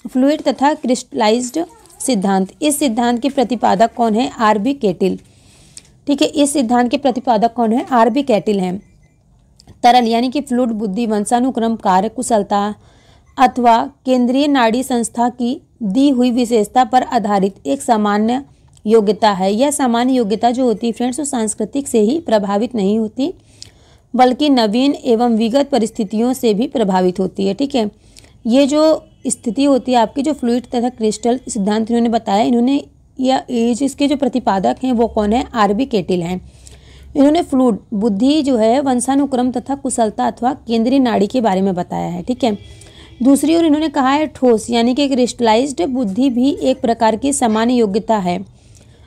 फ्लूइड तथा क्रिस्टलाइज्ड सिद्धांत। इस सिद्धांत के प्रतिपादक कौन है? R B Cattell. ठीक है, इस सिद्धांत के प्रतिपादक कौन है? आर बी कैटिल हैं। तरल यानी कि फ्लूइड बुद्धि वंशानुक्रम, कार्य कुशलता अथवा केंद्रीय नाड़ी संस्था की दी हुई विशेषता पर आधारित एक सामान्य योग्यता है। यह सामान्य योग्यता जो होती है फ्रेंड्स वो सांस्कृतिक से ही प्रभावित नहीं होती बल्कि नवीन एवं विगत परिस्थितियों से भी प्रभावित होती है। ठीक है, ये जो स्थिति होती है आपकी, जो फ्लूइड तथा क्रिस्टल सिद्धांत इन्होंने बताया, इन्होंने या इसके जो प्रतिपादक हैं वो कौन है, आरबी केटिल हैं। इन्होंने फ्लूइड बुद्धि जो है वंशानुक्रम तथा कुशलता अथवा केंद्रीय नाड़ी के बारे में बताया है। ठीक है, दूसरी ओर इन्होंने कहा है ठोस यानी कि क्रिस्टलाइज्ड बुद्धि भी एक प्रकार की सामान्य योग्यता है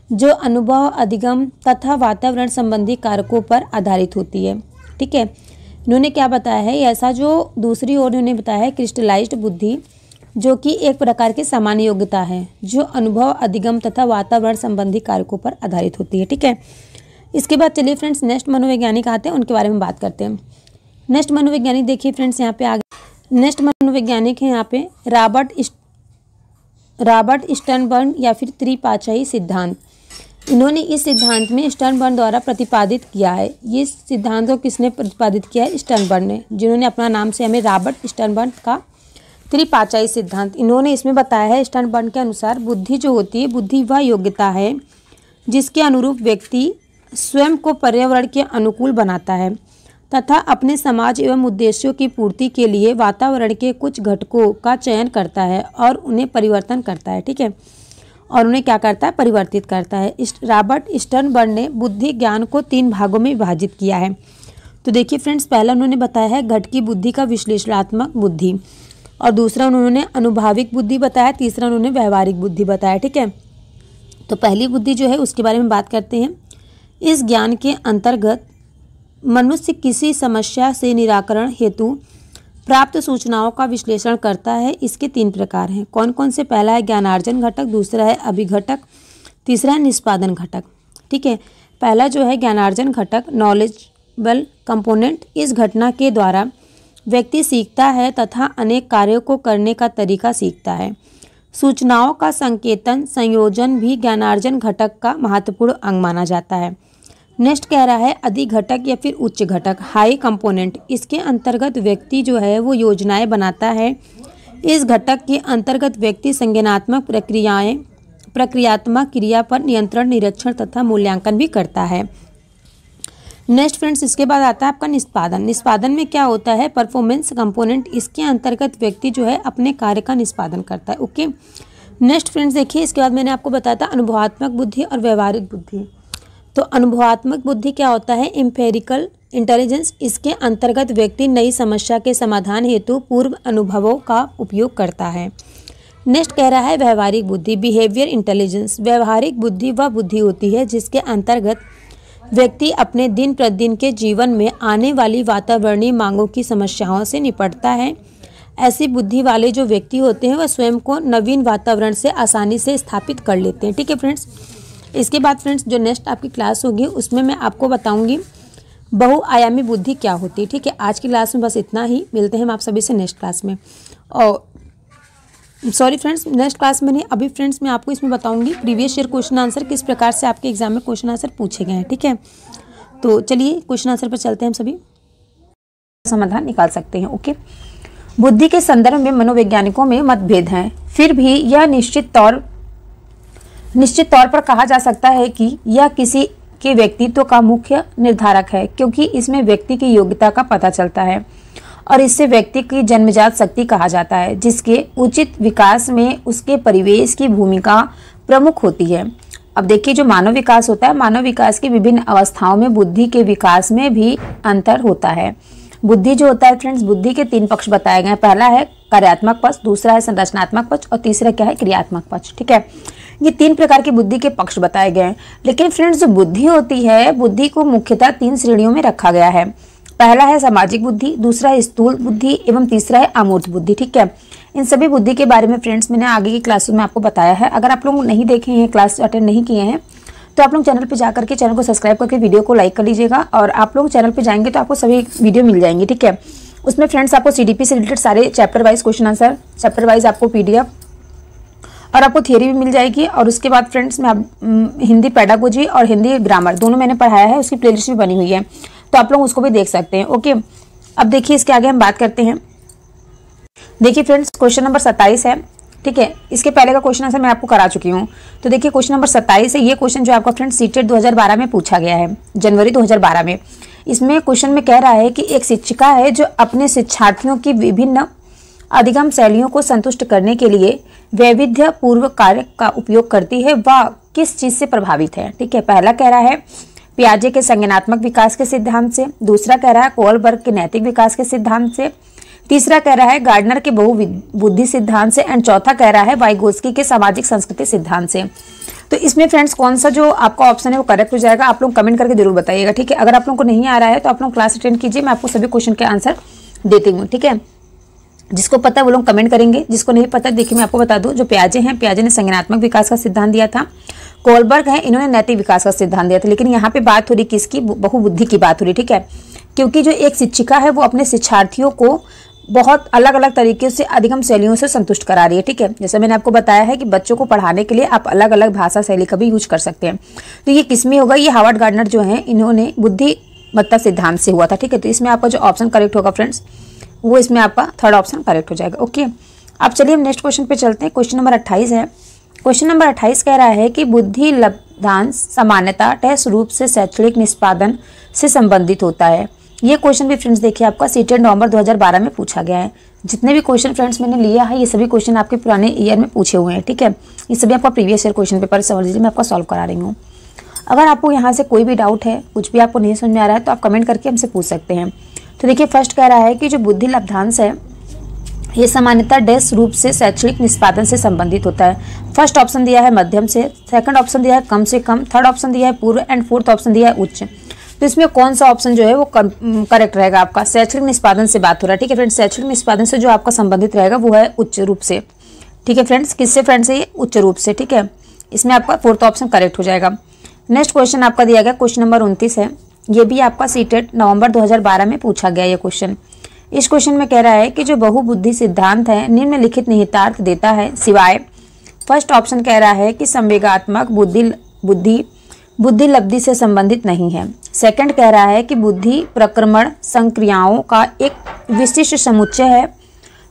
जो अनुभव, अधिगम तथा वातावरण संबंधी कारकों पर आधारित होती है। ठीक है, इन्होंने क्या बताया है, ऐसा जो दूसरी ओर इन्होंने बताया है क्रिस्टलाइज्ड बुद्धि जो कि एक प्रकार की सामान्य योग्यता है जो अनुभव, अधिगम तथा वातावरण संबंधी कारकों पर आधारित होती है। ठीक है, इसके बाद चलिए फ्रेंड्स नेक्स्ट मनोवैज्ञानिक आते हैं, उनके बारे में बात करते हैं। नेक्स्ट मनोवैज्ञानिक देखिए फ्रेंड्स यहाँ पे आगे नेक्स्ट मनोवैज्ञानिक है यहाँ पे रॉबर्ट स्टर्नबर्न या फिर त्रिपाचाई सिद्धांत। इन्होंने इस सिद्धांत में स्टर्नबर्न द्वारा प्रतिपादित किया है। ये सिद्धांत को किसने प्रतिपादित किया है, स्टर्नबर्न ने, जिन्होंने अपना नाम से हमें रॉबर्ट स्टर्नबर्न का त्रिपाचाई सिद्धांत। इन्होंने इसमें बताया है स्टर्नबर्न के अनुसार बुद्धि जो होती है, बुद्धि वह योग्यता है जिसके अनुरूप व्यक्ति स्वयं को पर्यावरण के अनुकूल बनाता है तथा अपने समाज एवं उद्देश्यों की पूर्ति के लिए वातावरण के कुछ घटकों का चयन करता है और उन्हें परिवर्तन करता है। ठीक है, और उन्हें क्या करता है, परिवर्तित करता है। रॉबर्ट स्टर्नबर्न ने बुद्धि ज्ञान को 3 भागों में विभाजित किया है। तो देखिए फ्रेंड्स, पहला उन्होंने बताया है घटकी बुद्धि का विश्लेषणात्मक बुद्धि, और दूसरा उन्होंने अनुभाविक बुद्धि बताया, तीसरा उन्होंने व्यवहारिक बुद्धि बताया। ठीक है, तो पहली बुद्धि जो है उसके बारे में बात करते हैं। इस ज्ञान के अंतर्गत मनुष्य किसी समस्या से निराकरण हेतु प्राप्त सूचनाओं का विश्लेषण करता है। इसके 3 प्रकार हैं। कौन कौन से, पहला है ज्ञानार्जन घटक, दूसरा है अभिघटक, तीसरा है निष्पादन घटक। ठीक है, पहला जो है ज्ञानार्जन घटक, नॉलेजेबल कंपोनेंट। इस घटना के द्वारा व्यक्ति सीखता है तथा अनेक कार्यों को करने का तरीका सीखता है। सूचनाओं का संकेतन संयोजन भी ज्ञानार्जन घटक का महत्वपूर्ण अंग माना जाता है। नेक्स्ट कह रहा है अधिघटक या फिर उच्च घटक, हाई कंपोनेंट। इसके अंतर्गत व्यक्ति जो है वो योजनाएं बनाता है। इस घटक के अंतर्गत व्यक्ति संज्ञानात्मक प्रक्रियात्मक क्रिया पर नियंत्रण, निरीक्षण तथा मूल्यांकन भी करता है। नेक्स्ट फ्रेंड्स, इसके बाद आता है आपका निष्पादन। निष्पादन में क्या होता है, परफॉर्मेंस कंपोनेंट। इसके अंतर्गत व्यक्ति जो है अपने कार्य का निष्पादन करता है। ओके, नेक्स्ट फ्रेंड्स देखिए, इसके बाद मैंने आपको बताया था अनुभवात्मक बुद्धि और व्यवहारिक बुद्धि। तो अनुभवात्मक बुद्धि क्या होता है, एम्पेरिकल इंटेलिजेंस। इसके अंतर्गत व्यक्ति नई समस्या के समाधान हेतु पूर्व अनुभवों का उपयोग करता है। नेक्स्ट कह रहा है व्यवहारिक बुद्धि, बिहेवियर इंटेलिजेंस। व्यवहारिक बुद्धि वह बुद्धि होती है जिसके अंतर्गत व्यक्ति अपने दिन प्रतिदिन के जीवन में आने वाली वातावरणीय मांगों की समस्याओं से निपटता है। ऐसी बुद्धि वाले जो व्यक्ति होते हैं वह स्वयं को नवीन वातावरण से आसानी से स्थापित कर लेते हैं। ठीक है फ्रेंड्स, इसके बाद फ्रेंड्स जो नेक्स्ट आपकी क्लास होगी उसमें मैं आपको बताऊंगी बहुआयामी बुद्धि क्या होती है। ठीक है, आज की क्लास में बस इतना ही। मिलते हैं हम आप सभी से नेक्स्ट क्लास में। और सॉरी फ्रेंड्स, नेक्स्ट क्लास में नहीं, अभी फ्रेंड्स मैं आपको इसमें बताऊंगी प्रीवियस ईयर क्वेश्चन आंसर किस प्रकार से आपके एग्जाम में क्वेश्चन आंसर पूछे गए हैं। ठीक है, तो चलिए क्वेश्चन आंसर पर चलते हैं, हम सभी समाधान निकाल सकते हैं। ओके, बुद्धि के संदर्भ में मनोवैज्ञानिकों में मतभेद हैं, फिर भी यह निश्चित तौर पर कहा जा सकता है कि यह किसी के व्यक्तित्व का मुख्य निर्धारक है, क्योंकि इसमें व्यक्ति की योग्यता का पता चलता है और इससे व्यक्ति की जन्मजात शक्ति कहा जाता है, जिसके उचित विकास में उसके परिवेश की भूमिका प्रमुख होती है। अब देखिए, जो मानव विकास होता है, मानव विकास की विभिन्न अवस्थाओं में बुद्धि के विकास में भी अंतर होता है। बुद्धि जो होता है फ्रेंड्स, बुद्धि के 3 पक्ष बताए गए हैं। पहला है कार्यात्मक पक्ष, दूसरा है संरचनात्मक पक्ष और तीसरा क्या है, क्रियात्मक पक्ष। ठीक है, ये 3 प्रकार की बुद्धि के पक्ष बताए गए हैं। लेकिन फ्रेंड्स जो बुद्धि होती है, बुद्धि को मुख्यतः 3 श्रेणियों में रखा गया है। पहला है सामाजिक बुद्धि, दूसरा है स्थूल बुद्धि एवं तीसरा है अमूर्त बुद्धि। ठीक है, इन सभी बुद्धि के बारे में फ्रेंड्स मैंने आगे की क्लासेस में आपको बताया है। अगर आप लोग नहीं देखे हैं, क्लास अटेंड नहीं किए हैं, तो आप लोग चैनल पे जाकर के चैनल को सब्सक्राइब करके वीडियो को लाइक कर लीजिएगा। और आप लोग चैनल पे जाएंगे तो आपको सभी वीडियो मिल जाएंगे। ठीक है, उसमें फ्रेंड्स आपको सीडीपी से रिलेटेड सारे chapter wise question answer, chapter wise आपको पीडीएफ और आपको थियरी भी मिल जाएगी। और उसके बाद फ्रेंड्स मैं हिंदी पेडागोजी और हिंदी ग्रामर दोनों मैंने पढ़ाया है, उसकी प्लेलिस्ट भी बनी हुई है। तो आप लोग उसको भी देख सकते हैं। ओके, अब देखिए इसके आगे हम बात करते हैं। देखिए फ्रेंड्स, क्वेश्चन नंबर 27 है, ठीक है। इसके पहले का क्वेश्चन आंसर मैं आपको करा चुकी हूँ। तो देखिए क्वेश्चन नंबर 27 है, ये क्वेश्चन जो आपका फ्रेंड्स सीटेट 2012 में पूछा गया है, जनवरी 2012 में। इसमें क्वेश्चन में कह रहा है कि एक शिक्षिका है जो अपने शिक्षार्थियों की विभिन्न अधिगम शैलियों को संतुष्ट करने के लिए वैविध्य पूर्व कार्य का उपयोग करती है, वह किस चीज से प्रभावित है। ठीक है, पहला कह रहा है पियाजे के संज्ञानात्मक विकास के सिद्धांत से, दूसरा कह रहा है कोलबर्ग के नैतिक विकास के सिद्धांत से, तीसरा कह रहा है गार्डनर के बहुबुद्धि सिद्धांत से, एंड चौथा कह रहा है वाइगोत्स्की के सामाजिक संस्कृति सिद्धांत से। तो इसमें फ्रेंड्स कौन सा जो आपका ऑप्शन है वो करेक्ट हो जाएगा, आप लोग कमेंट करके जरूर बताइएगा। ठीक है, अगर आप लोगों को नहीं आ रहा है तो आप लोग क्लास अटेंड कीजिए, मैं आपको सभी क्वेश्चन के आंसर देती हूँ। ठीक है, जिसको पता है वो लोग कमेंट करेंगे, जिसको नहीं पता देखिए मैं आपको बता दूं, जो पियाजे हैं, पियाजे ने संज्ञानात्मक विकास का सिद्धांत दिया था। कोलबर्ग है, इन्होंने नैतिक विकास का सिद्धांत दिया था। लेकिन यहाँ पे बात हो रही किसकी, बहुबुद्धि की बात हो रही। ठीक है, क्योंकि जो एक शिक्षिका है वो अपने शिक्षार्थियों को बहुत अलग अलग तरीके से अधिगम शैलियों से संतुष्ट करा रही है। ठीक है, जैसे मैंने आपको बताया है कि बच्चों को पढ़ाने के लिए आप अलग अलग भाषा शैली का भी यूज कर सकते हैं। तो ये किसमें होगा, ये हार्वर्ड गार्डनर जो है इन्होंने बुद्धिमत्ता सिद्धांत से हुआ था। ठीक है, तो इसमें आपका जो ऑप्शन करेक्ट होगा फ्रेंड्स वो इसमें आपका थर्ड ऑप्शन करेक्ट हो जाएगा। ओके, अब चलिए हम नेक्स्ट क्वेश्चन पे चलते हैं। क्वेश्चन नंबर 28 है। क्वेश्चन नंबर 28 कह रहा है कि बुद्धि लब्धांश सामान्यतः टेस्ट रूप से शैक्षणिक निष्पादन से संबंधित होता है। ये क्वेश्चन भी फ्रेंड्स देखिए आपका सीटेट नवंबर 2012 में पूछा गया है। जितने भी क्वेश्चन फ्रेंड्स मैंने लिया है ये सभी क्वेश्चन आपके पुराने ईयर में पूछे हुए हैं। ठीक है, ये सभी आपका प्रीवियस ईयर क्वेश्चन पेपर समझ लीजिए, मैं आपको सॉल्व करा रही हूँ। अगर आपको यहाँ से कोई भी डाउट है, कुछ भी आपको नहीं समझ में आ रहा है तो आप कमेंट करके हमसे पूछ सकते हैं। तो देखिए फर्स्ट कह रहा है कि जो बुद्धि लब्धांश है ये सामान्यतः डैश रूप से शैक्षणिक निष्पादन से संबंधित होता है। फर्स्ट ऑप्शन दिया है मध्यम से, सेकंड ऑप्शन दिया है कम से कम, थर्ड ऑप्शन दिया है पूर्व, एंड फोर्थ ऑप्शन दिया है उच्च। तो इसमें कौन सा ऑप्शन जो है वो करेक्ट रहेगा आपका, शैक्षणिक निष्पादन से बात हो रहा है। ठीक है फ्रेंड्स, शैक्षणिक निष्पादन से जो आपका संबंधित रहेगा वो है उच्च रूप से। ठीक है फ्रेंड्स, किससे फ्रेंड्स है ये, उच्च रूप से। ठीक है, इसमें आपका फोर्थ ऑप्शन करेक्ट हो जाएगा। नेक्स्ट क्वेश्चन आपका दिया गया क्वेश्चन नंबर 29 है। ये भी आपका सीटेट नवंबर 2012 में पूछा गया ये क्वेश्चन। इस क्वेश्चन में कह रहा है कि जो बहुबुद्धि सिद्धांत है निम्नलिखित निहितार्थ देता है सिवाय, फर्स्ट ऑप्शन कह रहा है कि संवेगात्मक बुद्धि लब्धि से संबंधित नहीं है। सेकंड कह रहा है कि बुद्धि प्रक्रमण संक्रियाओं का एक विशिष्ट समुच्चय है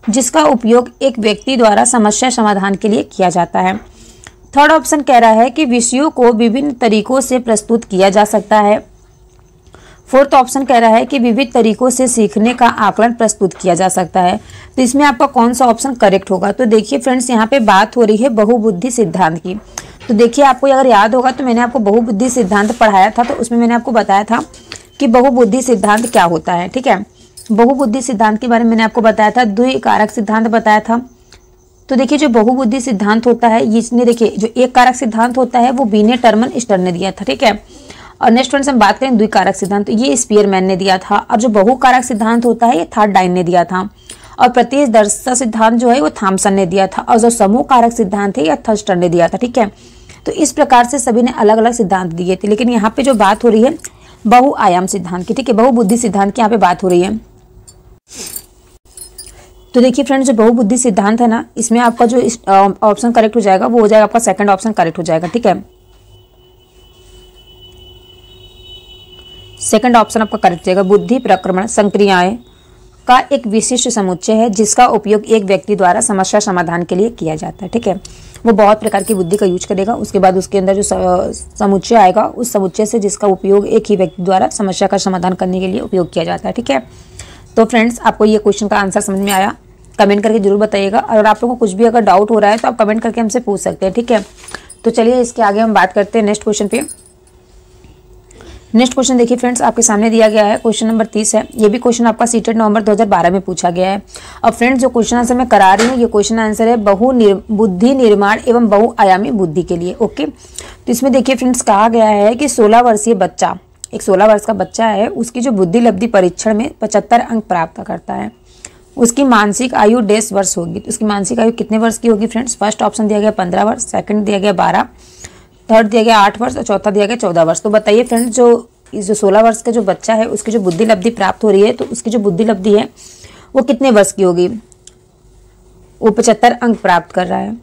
जिसका उपयोग एक व्यक्ति द्वारा समस्या समाधान के लिए किया जाता है। थर्ड ऑप्शन कह रहा है कि विषयों को विभिन्न तरीकों से प्रस्तुत किया जा सकता है। फोर्थ ऑप्शन कह रहा है कि विविध तरीकों से सीखने का आकलन प्रस्तुत किया जा सकता है। तो इसमें आपका कौन सा ऑप्शन करेक्ट होगा, तो देखिए फ्रेंड्स यहाँ पे बात हो रही है बहुबुद्धि सिद्धांत की। तो देखिए आपको अगर याद होगा तो मैंने आपको बहुबुद्धि सिद्धांत पढ़ाया था, तो उसमें मैंने आपको बताया था कि बहुबुद्धि सिद्धांत क्या होता है। ठीक है, बहुबुद्धि सिद्धांत के बारे में मैंने आपको बताया था, द्विकारक सिद्धांत बताया था। तो देखिए जो बहुबुद्धि सिद्धांत होता है इसने, देखिए जो एक कारक सिद्धांत होता है वो बीने टर्मन स्टर ने दिया था। ठीक है, और नेक्स्ट फ्रेंड्स हम बात करें द्विकारक सिद्धांत, तो ये स्पीयरमैन ने दिया था। और जो बहुकारक सिद्धांत होता है ये थर्डाइन ने दिया था। और प्रतिदर्श सिद्धांत जो है वो थॉमसन ने दिया था। और जो समूह कारक सिद्धांत है ये थर्स्टर ने दिया था। ठीक है, तो इस प्रकार से सभी ने अलग अलग सिद्धांत दिए थे। लेकिन यहाँ पे जो बात हो रही है बहुआयाम सिद्धांत की, ठीक है, बहुबुद्धि सिद्धांत की यहाँ पे बात हो रही है। तो देखिए फ्रेंड्स जो बहुबुद्धि सिद्धांत है ना, इसमें आपका जो ऑप्शन करेक्ट हो जाएगा वो हो जाएगा आपका सेकंड ऑप्शन करेक्ट हो जाएगा। ठीक है, सेकंड ऑप्शन आपका करेक्ट हो जाएगा। बुद्धि प्रक्रमण संक्रियाएं का एक विशिष्ट समुच्चय है जिसका उपयोग एक व्यक्ति द्वारा समस्या समाधान के लिए किया जाता है। ठीक है, वो बहुत प्रकार की बुद्धि का यूज करेगा, उसके बाद उसके अंदर जो समुच्चय आएगा उस समुच्चय से जिसका उपयोग एक ही व्यक्ति द्वारा समस्या का समाधान करने के लिए उपयोग किया जाता है। ठीक है, तो फ्रेंड्स आपको ये क्वेश्चन का आंसर समझ में आया, कमेंट करके जरूर बताइएगा। और आप लोगों को कुछ भी अगर डाउट हो रहा है तो आप कमेंट करके हमसे पूछ सकते हैं। ठीक है, तो चलिए इसके आगे हम बात करते हैं नेक्स्ट क्वेश्चन पे। नेक्स्ट क्वेश्चन देखिए फ्रेंड्स आपके सामने दिया गया है, क्वेश्चन नंबर 30 है। ये भी क्वेश्चन आपका सीटेट नवंबर 2012 में पूछा गया है। अब फ्रेंड्स जो क्वेश्चन आंसर मैं करा रही हूँ ये क्वेश्चन आंसर है बुद्धि निर्माण एवं बहुआयामी बुद्धि के लिए। ओके, तो इसमें देखिए फ्रेंड्स कहा गया है कि 16 वर्षीय बच्चा, एक 16 वर्ष का बच्चा है, उसकी जो बुद्धि लब्धि परीक्षण में 75 अंक प्राप्त करता है। उसकी मानसिक आयु 10 वर्ष होगी। तो उसकी मानसिक आयु कितने वर्ष की होगी फ्रेंड्स, फर्स्ट ऑप्शन दिया गया 15 वर्ष, सेकंड दिया गया 12, थर्ड दिया गया 8 वर्ष और चौथा दिया गया 14 वर्ष। तो बताइए फ्रेंड्स जो 16 वर्ष का जो बच्चा है उसकी जो बुद्धि लब्धि प्राप्त हो रही है, तो उसकी जो बुद्धि लब्धि है वो कितने वर्ष की होगी, वो 75 अंक प्राप्त कर रहा है।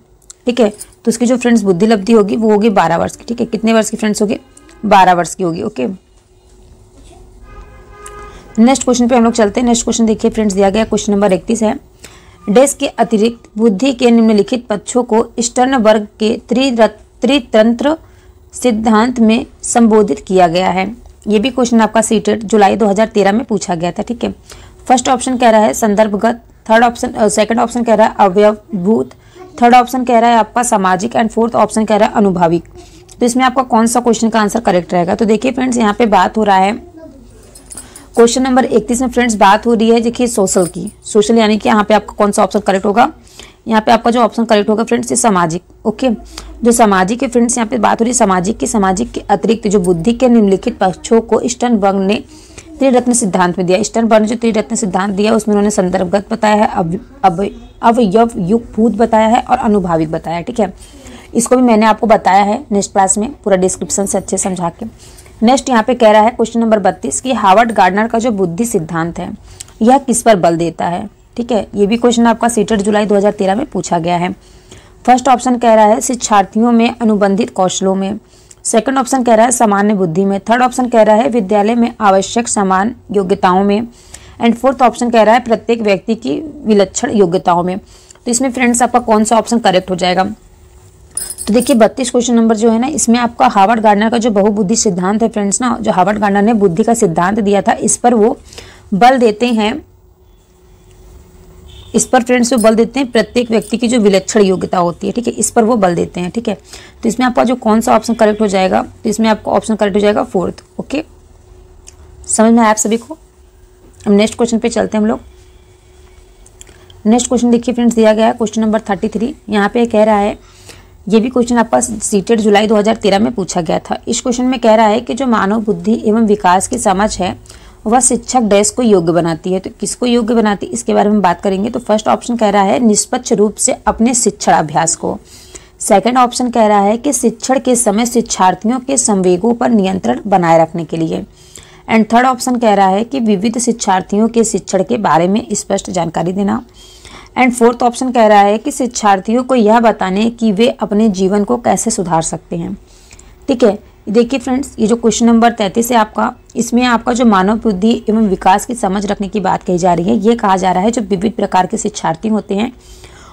ठीक है, तो उसकी जो फ्रेंड्स बुद्धि लब्धि होगी वो होगी 12 वर्ष की। ठीक है, कितने वर्ष की फ्रेंड्स होगी, 12 वर्ष की होगी। ओके, नेक्स्ट क्वेश्चन पे हम लोग चलते हैं। नेक्स्ट क्वेश्चन देखिए फ्रेंड्स, दिया गया क्वेश्चन नंबर 31 है। डैश के अतिरिक्त बुद्धि के निम्नलिखित पक्षों को स्टर्नबर्ग के त्रितंत्र सिद्धांत में संबोधित किया गया है। ये भी क्वेश्चन आपका सीटेड जुलाई 2013 में पूछा गया था। ठीक है, फर्स्ट ऑप्शन कह रहा है संदर्भगत, सेकंड ऑप्शन कह रहा है अवयवभूत, थर्ड ऑप्शन कह रहा है आपका सामाजिक एंड फोर्थ ऑप्शन कह रहा है अनुभाविक। तो इसमें आपका कौन सा क्वेश्चन का आंसर करेक्ट रहेगा? तो देखिए फ्रेंड्स, यहाँ पे बात हो रहा है क्वेश्चन नंबर 31 में फ्रेंड्स बात हो रही है देखिए सोशल की। सोशल यानी कि यहाँ पे आपका कौन सा ऑप्शन करेक्ट होगा? यहाँ पे आपका जो ऑप्शन करेक्ट होगा फ्रेंड्स ये सामाजिक। ओके, जो सामाजिक है फ्रेंड्स, यहाँ पे बात हो रही है सामाजिक के अतिरिक्त जो बुद्धि के निम्नलिखित पक्षों को स्टर्नबर्ग ने त्रिरत्न सिद्धांत में दिया। स्टर्नबर्ग ने जो त्रिरत्न सिद्धांत दिया उसमें उन्होंने संदर्भगत बताया है, अवयवयुक्त बताया है और अनुभाविक बताया है। ठीक है, इसको भी मैंने आपको बताया है नेक्स्ट क्लास में पूरा डिस्क्रिप्शन से अच्छे समझा के। नेक्स्ट यहाँ पे कह रहा है क्वेश्चन नंबर 32 कि हार्वर्ड गार्डनर का जो बुद्धि सिद्धांत है यह किस पर बल देता है? ठीक है, ये भी क्वेश्चन आपका सीटेड जुलाई 2013 में पूछा गया है। फर्स्ट ऑप्शन कह रहा है शिक्षार्थियों में अनुबंधित कौशलों में, सेकंड ऑप्शन कह रहा है सामान्य बुद्धि में, थर्ड ऑप्शन कह रहा है विद्यालय में आवश्यक समान योग्यताओं में, एंड फोर्थ ऑप्शन कह रहा है प्रत्येक व्यक्ति की विलक्षण योग्यताओं में। तो इसमें फ्रेंड्स आपका कौन सा ऑप्शन करेक्ट हो जाएगा? तो देखिए 32 क्वेश्चन नंबर जो है ना, इसमें आपका हार्वर्ड गार्डनर का जो बहुबुद्धि सिद्धांत है फ्रेंड्स ना, जो हार्वर्ड गार्डनर ने बुद्धि का सिद्धांत दिया था इस पर वो बल देते हैं। इस पर फ्रेंड्स वो बल देते हैं प्रत्येक व्यक्ति की जो विलक्षण योग्यता होती है। ठीक है, इस पर वो बल देते हैं। ठीक है, तो इसमें आपका जो कौन सा ऑप्शन करेक्ट हो जाएगा? तो इसमें आपका ऑप्शन करेक्ट हो जाएगा फोर्थ। ओके, समझ में आया आप सभी को? अब नेक्स्ट क्वेश्चन पे चलते हैं हम लोग। नेक्स्ट क्वेश्चन देखिए फ्रेंड्स, दिया गया है क्वेश्चन नंबर 33। यहाँ पे कह रहा है, ये भी क्वेश्चन आपका सीटेड जुलाई 2013 में पूछा गया था। इस क्वेश्चन में कह रहा है कि जो मानव बुद्धि एवं विकास की समझ है वह शिक्षक डैश को योग्य बनाती है। तो किसको योग्य बनाती है इसके बारे में बात करेंगे। तो फर्स्ट ऑप्शन कह रहा है निष्पक्ष रूप से अपने शिक्षण अभ्यास को, सेकंड ऑप्शन कह रहा है कि शिक्षण के समय शिक्षार्थियों के संवेगों पर नियंत्रण बनाए रखने के लिए, एंड थर्ड ऑप्शन कह रहा है कि विविध शिक्षार्थियों के शिक्षण के बारे में स्पष्ट जानकारी देना, एंड फोर्थ ऑप्शन कह रहा है कि शिक्षार्थियों को यह बताने कि वे अपने जीवन को कैसे सुधार सकते हैं। ठीक है, देखिए फ्रेंड्स, ये जो क्वेश्चन नंबर 33 है आपका, इसमें आपका जो मानव बुद्धि एवं विकास की समझ रखने की बात कही जा रही है। ये कहा जा रहा है जो विविध प्रकार के शिक्षार्थी होते हैं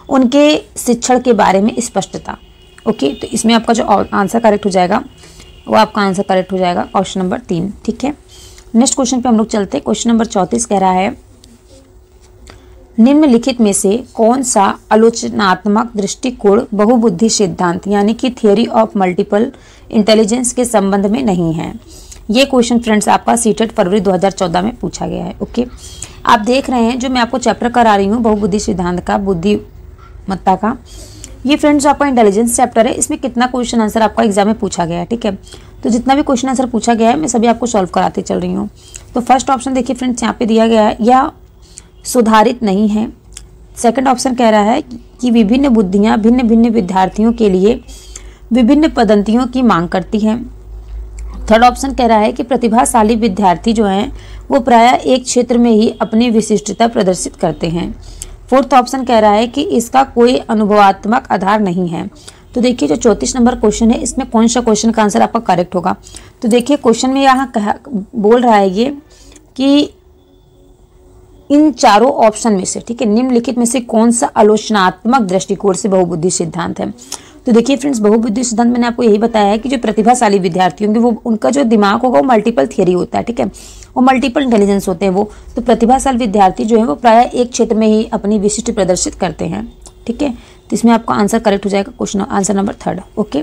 उनके शिक्षण के बारे में स्पष्टता। ओके, तो इसमें आपका जो आंसर करेक्ट हो जाएगा वो आपका आंसर करेक्ट हो जाएगा ऑप्शन नंबर 3। ठीक है, नेक्स्ट क्वेश्चन पे हम लोग चलते हैं। क्वेश्चन नंबर 34 कह रहा है निम्नलिखित में से कौन सा आलोचनात्मक दृष्टिकोण बहुबुद्धि सिद्धांत यानी कि थियोरी ऑफ मल्टीपल इंटेलिजेंस के संबंध में नहीं है? ये क्वेश्चन फ्रेंड्स आपका सीटेड फरवरी 2014 में पूछा गया है। ओके, आप देख रहे हैं जो मैं आपको चैप्टर करा रही हूँ बहुबुद्धि सिद्धांत का, बुद्धिमत्ता का, ये फ्रेंड्स आपका इंटेलिजेंस चैप्टर है। इसमें कितना क्वेश्चन आंसर आपका एग्जाम में पूछा गया है। ठीक है, तो जितना भी क्वेश्चन आंसर पूछा गया है मैं सभी आपको सॉल्व कराते चल रही हूँ। तो फर्स्ट ऑप्शन देखिए फ्रेंड्स यहाँ पे दिया गया है यह सुधारित नहीं है। सेकंड ऑप्शन कह रहा है कि विभिन्न बुद्धियां भिन्न भिन्न विद्यार्थियों के लिए विभिन्न पद्धतियों की मांग करती हैं। थर्ड ऑप्शन कह रहा है कि प्रतिभाशाली विद्यार्थी जो हैं वो प्रायः एक क्षेत्र में ही अपनी विशिष्टता प्रदर्शित करते हैं। फोर्थ ऑप्शन कह रहा है कि इसका कोई अनुभवात्मक आधार नहीं है। तो देखिए जो 34 नंबर क्वेश्चन है इसमें कौन सा क्वेश्चन का आंसर आपका करेक्ट होगा? तो देखिए क्वेश्चन में यहाँ बोल रहा है ये कि इन चारों ऑप्शन में से, ठीक है, निम्नलिखित में से कौन सा आलोचनात्मक दृष्टिकोण से बहुबुद्धि सिद्धांत है? तो देखिए फ्रेंड्स बहुबुद्धि सिद्धांत मैंने आपको यही बताया है कि जो प्रतिभाशाली विद्यार्थी होंगे वो उनका जो दिमाग होगा वो मल्टीपल थियरी होता है। ठीक है, वो मल्टीपल इंटेलिजेंस होते हैं वो। तो प्रतिभाशाली विद्यार्थी जो है वो प्रायः एक क्षेत्र में ही अपनी विशिष्ट प्रदर्शित करते हैं। ठीक है, तो इसमें आपका आंसर करेक्ट हो जाएगा क्वेश्चन आंसर नंबर 3। ओके,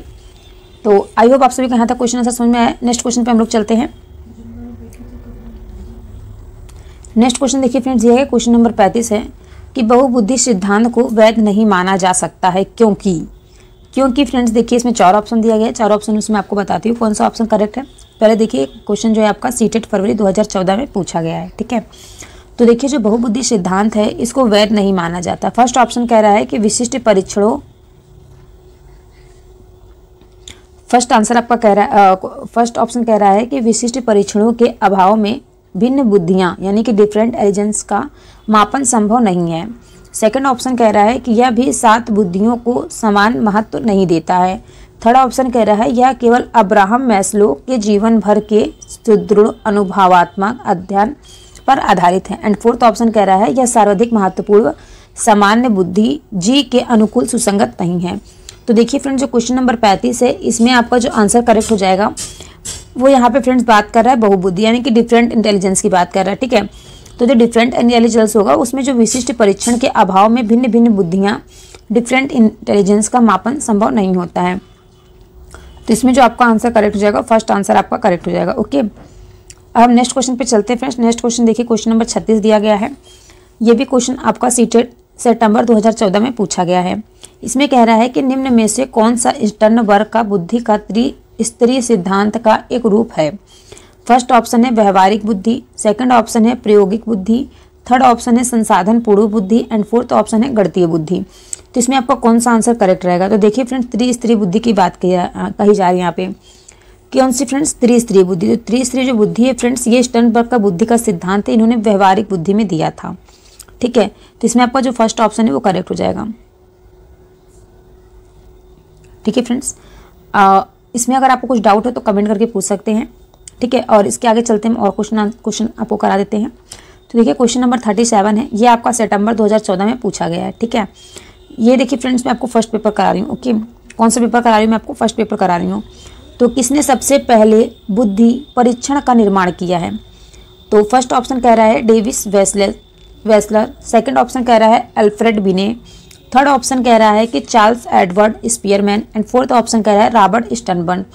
तो आई होप आप सभी को यहाँ तक क्वेश्चन आंसर समझ में आया। नेक्स्ट क्वेश्चन पे हम लोग चलते हैं। नेक्स्ट क्वेश्चन देखिए फ्रेंड्स, ये है क्वेश्चन नंबर 35 है कि बहुबुद्धि सिद्धांत को वैध नहीं माना जा सकता है क्योंकि फ्रेंड्स देखिए इसमें 4 ऑप्शन दिया गया है। 4 ऑप्शन उसमें आपको बताती हूँ कौन सा ऑप्शन करेक्ट है। पहले देखिए क्वेश्चन जो है आपका सीटेड फरवरी 2014 में पूछा गया है। ठीक है, तो देखिए जो बहुबुद्धि सिद्धांत है इसको वैध नहीं माना जाता। फर्स्ट ऑप्शन कह रहा है कि विशिष्ट परीक्षणों, फर्स्ट आंसर आपका कह रहा है, फर्स्ट ऑप्शन कह रहा है कि विशिष्ट परीक्षणों के अभाव में भिन्न बुद्धियां यानी कि डिफरेंट इंटेलिजेंस का मापन संभव नहीं है। सेकंड ऑप्शन कह रहा है कि यह भी 7 बुद्धियों को समान महत्व नहीं देता है। थर्ड ऑप्शन कह रहा है यह केवल अब्राहम मैस्लो के जीवन भर के सुदृढ़ अनुभवात्मक अध्ययन पर आधारित है। एंड फोर्थ ऑप्शन कह रहा है यह सर्वाधिक महत्वपूर्ण सामान्य बुद्धि जी के अनुकूल सुसंगत नहीं है। तो देखिए फ्रेंड्स, जो क्वेश्चन नंबर 35 है इसमें आपका जो आंसर करेक्ट हो जाएगा वो यहाँ पे फ्रेंड्स बात कर रहा है बहुबुद्धि यानी कि डिफरेंट इंटेलिजेंस की बात कर रहा है। ठीक है, तो जो डिफरेंट इंटेलिजेंस होगा उसमें जो विशिष्ट परीक्षण के अभाव में भिन्न भिन्न बुद्धियाँ डिफरेंट इंटेलिजेंस का मापन संभव नहीं होता है। तो इसमें जो आपका आंसर करेक्ट हो जाएगा, फर्स्ट आंसर आपका करेक्ट हो जाएगा। ओके, अब हम नेक्स्ट क्वेश्चन पे चलते हैं फ्रेंड्स। नेक्स्ट क्वेश्चन देखिए, क्वेश्चन नंबर 36 दिया गया है। ये भी क्वेश्चन आपका सीटेड सितंबर 2014 में पूछा गया है। इसमें कह रहा है कि निम्न में से कौन सा स्टर्नबर्ग का बुद्धि का त्रिस्तरीय सिद्धांत का एक रूप है। फर्स्ट ऑप्शन है व्यवहारिक बुद्धि, सेकंड ऑप्शन है प्रायोगिक बुद्धि, थर्ड ऑप्शन है संसाधन पूर्व बुद्धि एंड फोर्थ ऑप्शन है गणितीय बुद्धि। तो इसमें आपका कौन सा आंसर करेक्ट रहेगा। तो देखिए फ्रेंड्स, त्रिस्तरीय बुद्धि की बात कही जा रही है यहाँ पे। कौन सी फ्रेंड्स, त्रिस्तरीय बुद्धि। तो त्रिस्तरीय जो बुद्धि है फ्रेंड्स, ये स्टर्नबर्ग का बुद्धि का सिद्धांत है, इन्होंने व्यवहारिक बुद्धि में दिया था। ठीक है, तो इसमें आपका जो फर्स्ट ऑप्शन है वो करेक्ट हो जाएगा। ठीक है फ्रेंड्स, इसमें अगर आपको कुछ डाउट हो तो कमेंट करके पूछ सकते हैं। ठीक है, और इसके आगे चलते हैं और क्वेश्चन आपको करा देते हैं। तो देखिए क्वेश्चन नंबर 37 है, ये आपका सितंबर 2014 में पूछा गया है। ठीक है, ये देखिए फ्रेंड्स, मैं आपको फर्स्ट पेपर करा रही हूँ। ओके, कौन सा पेपर करा रही हूँ, मैं आपको फर्स्ट पेपर करा रही हूँ। तो किसने सबसे पहले बुद्धि परीक्षण का निर्माण किया है। तो फर्स्ट ऑप्शन कह रहा है डेविस वेस्लर, सेकंड ऑप्शन कह रहा है अल्फ्रेड बिने, थर्ड ऑप्शन कह रहा है कि Charles Edward Spearman and fourth option कह रहा है रॉबर्ट स्टर्नबर्ग।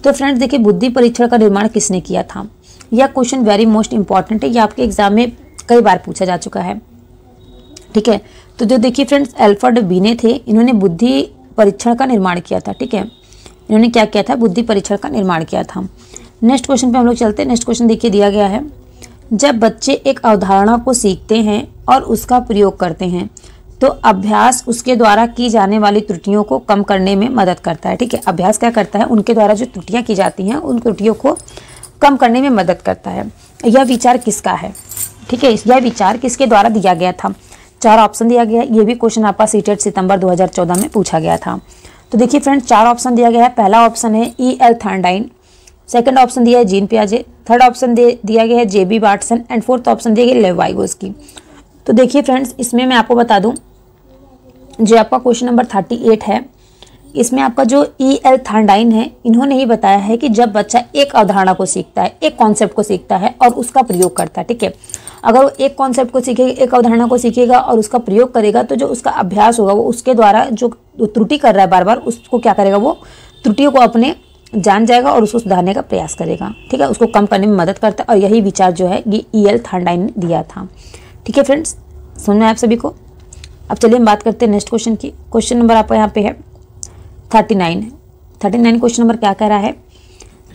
तो फ्रेंड्स देखिए, बुद्धि परीक्षण का निर्माण किसने किया था। यह क्वेश्चन वेरी मोस्ट इंपॉर्टेंट है, ये आपके एग्जाम में कई बार पूछा जा चुका है। ठीक है, तो जो देखिए फ्रेंड्स अल्फ्रेड बिने थे, इन्होंने बुद्धि परीक्षण का निर्माण किया था। ठीक है, इन्होंने क्या किया था, बुद्धि परीक्षण का निर्माण किया था। नेक्स्ट क्वेश्चन पे हम लोग चलते हैं। नेक्स्ट क्वेश्चन देखिए दिया गया है, जब बच्चे एक अवधारणा को सीखते हैं और उसका प्रयोग करते हैं तो अभ्यास उसके द्वारा की जाने वाली त्रुटियों को कम करने में मदद करता है। ठीक है, अभ्यास क्या करता है, उनके द्वारा जो त्रुटियां की जाती हैं उन त्रुटियों को कम करने में मदद करता है। यह विचार किसका है। ठीक है, यह विचार किसके द्वारा दिया गया था। 4 ऑप्शन दिया गया है, ये भी क्वेश्चन आपका सीटेड सितंबर 2014 में पूछा गया था। तो देखिए फ्रेंड्स, 4 ऑप्शन दिया गया है। पहला ऑप्शन है E.L. थर्नडाइन, सेकंड ऑप्शन दिया है जीन पियाजे, थर्ड ऑप्शन दिया गया है J.B. Watson and fourth option दिया गया लेव वाइगोस्की। तो देखिए फ्रेंड्स, इसमें मैं आपको बता दूं, जो आपका क्वेश्चन नंबर 38 है, इसमें आपका जो E.L. थर्नडाइन है, इन्होंने ही बताया है कि जब बच्चा एक अवधारणा को सीखता है, एक कॉन्सेप्ट को सीखता है और उसका प्रयोग करता है। ठीक है, अगर वो एक कॉन्सेप्ट को सीखेगा, एक अवधारणा को सीखेगा और उसका प्रयोग करेगा, तो जो उसका अभ्यास होगा वो उसके द्वारा जो त्रुटि कर रहा है बार बार, उसको क्या करेगा, वो त्रुटियों को अपने जान जाएगा और उसको सुधारने का प्रयास करेगा। ठीक है, उसको कम करने में मदद करता है, और यही विचार जो है ये E.L. थर्नडाइन ने दिया था। ठीक है फ्रेंड्स, समझ में आप सभी को। अब चलिए हम बात करते हैं नेक्स्ट क्वेश्चन की। क्वेश्चन नंबर आपका यहाँ पे है 39। 39 क्वेश्चन नंबर क्या कह रहा है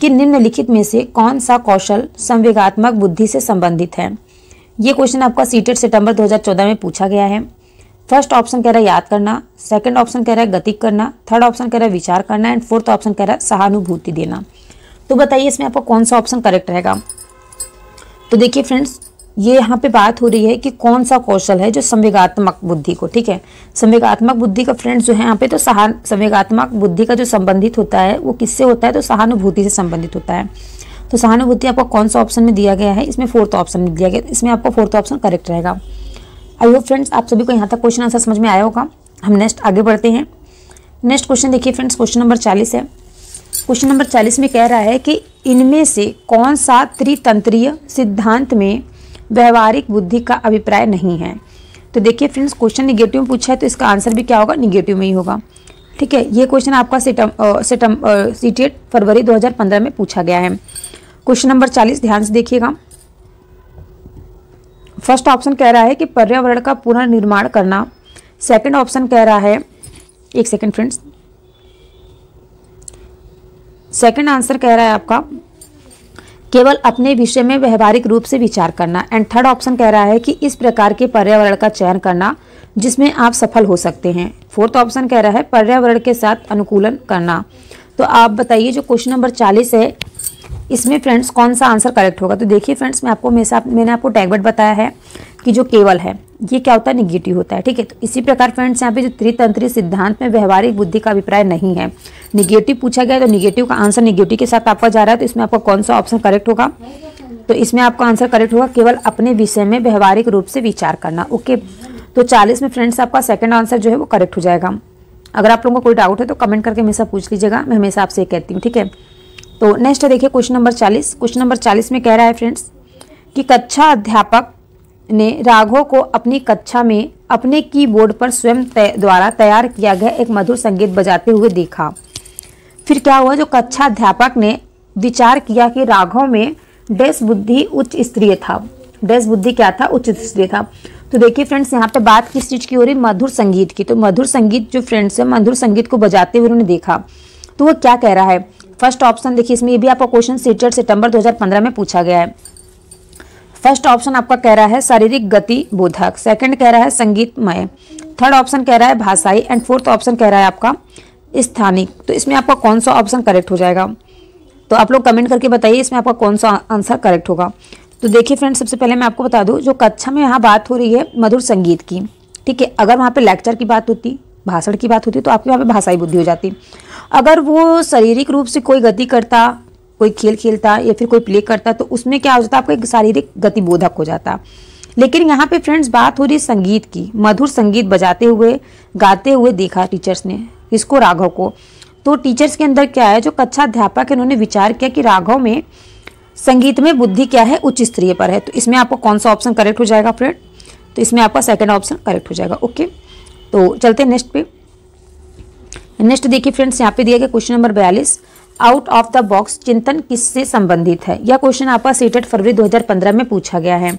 कि निम्नलिखित में से कौन सा कौशल संवेगात्मक बुद्धि से संबंधित है। ये क्वेश्चन आपका सीटेड सितंबर 2014 में पूछा गया है। फर्स्ट ऑप्शन कह रहा है याद करना, सेकंड ऑप्शन कह रहा है गति करना, थर्ड ऑप्शन कह रहा है विचार करना एंड फोर्थ ऑप्शन कह रहा है सहानुभूति देना। तो बताइए इसमें आपको कौन सा ऑप्शन करेक्ट रहेगा। तो देखिए फ्रेंड्स, ये यहाँ पे बात हो रही है कि कौन सा कौशल है जो संवेगात्मक बुद्धि को, ठीक है, संवेगात्मक बुद्धि का फ्रेंड्स जो है यहाँ पे, तो संवेगात्मक बुद्धि का जो संबंधित होता है वो किससे होता है, तो सहानुभूति से संबंधित होता है। तो सहानुभूति आपको कौन सा ऑप्शन में दिया गया है, इसमें फोर्थ ऑप्शन में दिया गया, इसमें आपको फोर्थ ऑप्शन करेक्ट रहेगा। आई होप फ्रेंड्स आप सभी को यहाँ तक क्वेश्चन आंसर समझ में आया होगा। हम नेक्स्ट आगे बढ़ते हैं। नेक्स्ट क्वेश्चन देखिए फ्रेंड्स, क्वेश्चन नंबर 40 है। क्वेश्चन नंबर 40 में कह रहा है कि इनमें से कौन सा त्रितंत्रीय सिद्धांत में व्यवहारिक बुद्धि का अभिप्राय नहीं है। तो देखिए फ्रेंड्स, क्वेश्चन निगेटिव में पूछा है तो इसका आंसर भी क्या होगा, निगेटिव में ही होगा। ठीक है, ये क्वेश्चन आपका सीटेड फरवरी 2015 में पूछा गया है। क्वेश्चन नंबर 40 ध्यान से देखिएगा। फर्स्ट ऑप्शन कह रहा है कि पर्यावरण का पुनर्निर्माण करना, सेकंड ऑप्शन कह रहा है, एक सेकंड फ्रेंड्स, सेकंड आंसर कह रहा है आपका केवल अपने विषय में व्यवहारिक रूप से विचार करना एंड थर्ड ऑप्शन कह रहा है कि इस प्रकार के पर्यावरण का चयन करना जिसमें आप सफल हो सकते हैं। फोर्थ ऑप्शन कह रहा है पर्यावरण के साथ अनुकूलन करना। तो आप बताइए जो क्वेश्चन नंबर 40 है इसमें फ्रेंड्स कौन सा आंसर करेक्ट होगा। तो देखिए फ्रेंड्स, मैंने आपको टैगवर्ड बताया है कि जो केवल है ये क्या होता है, निगेटिव होता है। ठीक है, तो इसी प्रकार फ्रेंड्स यहाँ पे जो त्रितंत्रीय सिद्धांत में व्यवहारिक बुद्धि का अभिप्राय नहीं है, निगेटिव पूछा गया, तो निगेटिव का आंसर निगेटिव के साथ आपका जा रहा है। तो इसमें आपका कौन सा ऑप्शन करेक्ट होगा, तो इसमें आपका आंसर करेक्ट होगा केवल अपने विषय में व्यवहारिक रूप से विचार करना। ओके, तो 40 में फ्रेंड्स आपका सेकंड आंसर जो है वो करेक्ट हो जाएगा। अगर आप लोगों को कोई डाउट है तो कमेंट करके हमेशा पूछ लीजिएगा, मैं हमेशा आपसे कहती हूँ, ठीक है। तो नेक्स्ट देखिए क्वेश्चन नंबर 40। क्वेश्चन नंबर 40 में कह रहा है फ्रेंड्स कि कक्षा अध्यापक ने राघव को अपनी कक्षा में अपने कीबोर्ड पर स्वयं द्वारा तैयार किया गया एक मधुर संगीत बजाते हुए देखा। फिर क्या हुआ, जो कक्षा अध्यापक ने विचार किया कि राघव में डैश बुद्धि उच्च स्तरीय था। डैश बुद्धि क्या था, उच्च स्तरीय था। तो देखिए फ्रेंड्स यहाँ पे बात किस चीज की हो रही, मधुर संगीत की। तो मधुर संगीत जो फ्रेंड्स है, मधुर संगीत को बजाते हुए उन्होंने देखा, तो वो क्या कह रहा है। फर्स्ट ऑप्शन देखिए, इसमें ये भी आपका क्वेश्चन सीटेड सितंबर 2015 में पूछा गया है। फर्स्ट ऑप्शन आपका कह रहा है शारीरिक गति बोधक, सेकंड कह रहा है संगीतमय, थर्ड ऑप्शन कह रहा है भाषाई एंड फोर्थ ऑप्शन कह रहा है आपका स्थानिक। तो इसमें आपका कौन सा ऑप्शन करेक्ट हो जाएगा, तो आप लोग कमेंट करके बताइए इसमें आपका कौन सा आंसर करेक्ट होगा। तो देखिए फ्रेंड्स, सबसे पहले मैं आपको बता दूं, जो कक्षा में यहाँ बात हो रही है मधुर संगीत की, ठीक है। अगर वहाँ पे लेक्चर की बात होती, भाषण की बात होती, तो आपकी वहाँ पे भाषाई बुद्धि हो जाती। अगर वो शारीरिक रूप से कोई गति करता, कोई खेल खेलता या फिर कोई प्ले करता, तो उसमें क्या हो जाता, आपका एक शारीरिक गतिबोधक हो जाता। लेकिन यहाँ पे फ्रेंड्स बात हो रही संगीत की, मधुर संगीत बजाते हुए गाते हुए देखा टीचर्स ने इसको, राघव को। तो टीचर्स के अंदर क्या है, जो कक्षा अध्यापक है उन्होंने विचार किया कि राघव में संगीत में बुद्धि क्या है, उच्च स्तरीय पर है। तो इसमें आपको कौन सा ऑप्शन करेक्ट हो जाएगा फ्रेंड, तो इसमें आपका सेकंड ऑप्शन करेक्ट हो जाएगा। ओके, तो चलते हैं नेक्स्ट पे। नेक्स्ट देखिए फ्रेंड्स, यहाँ पे दिया गया question number 42, out of the box चिंतन किससे संबंधित है। यह क्वेश्चन आपका सीटेड फरवरी 2015 में पूछा गया है,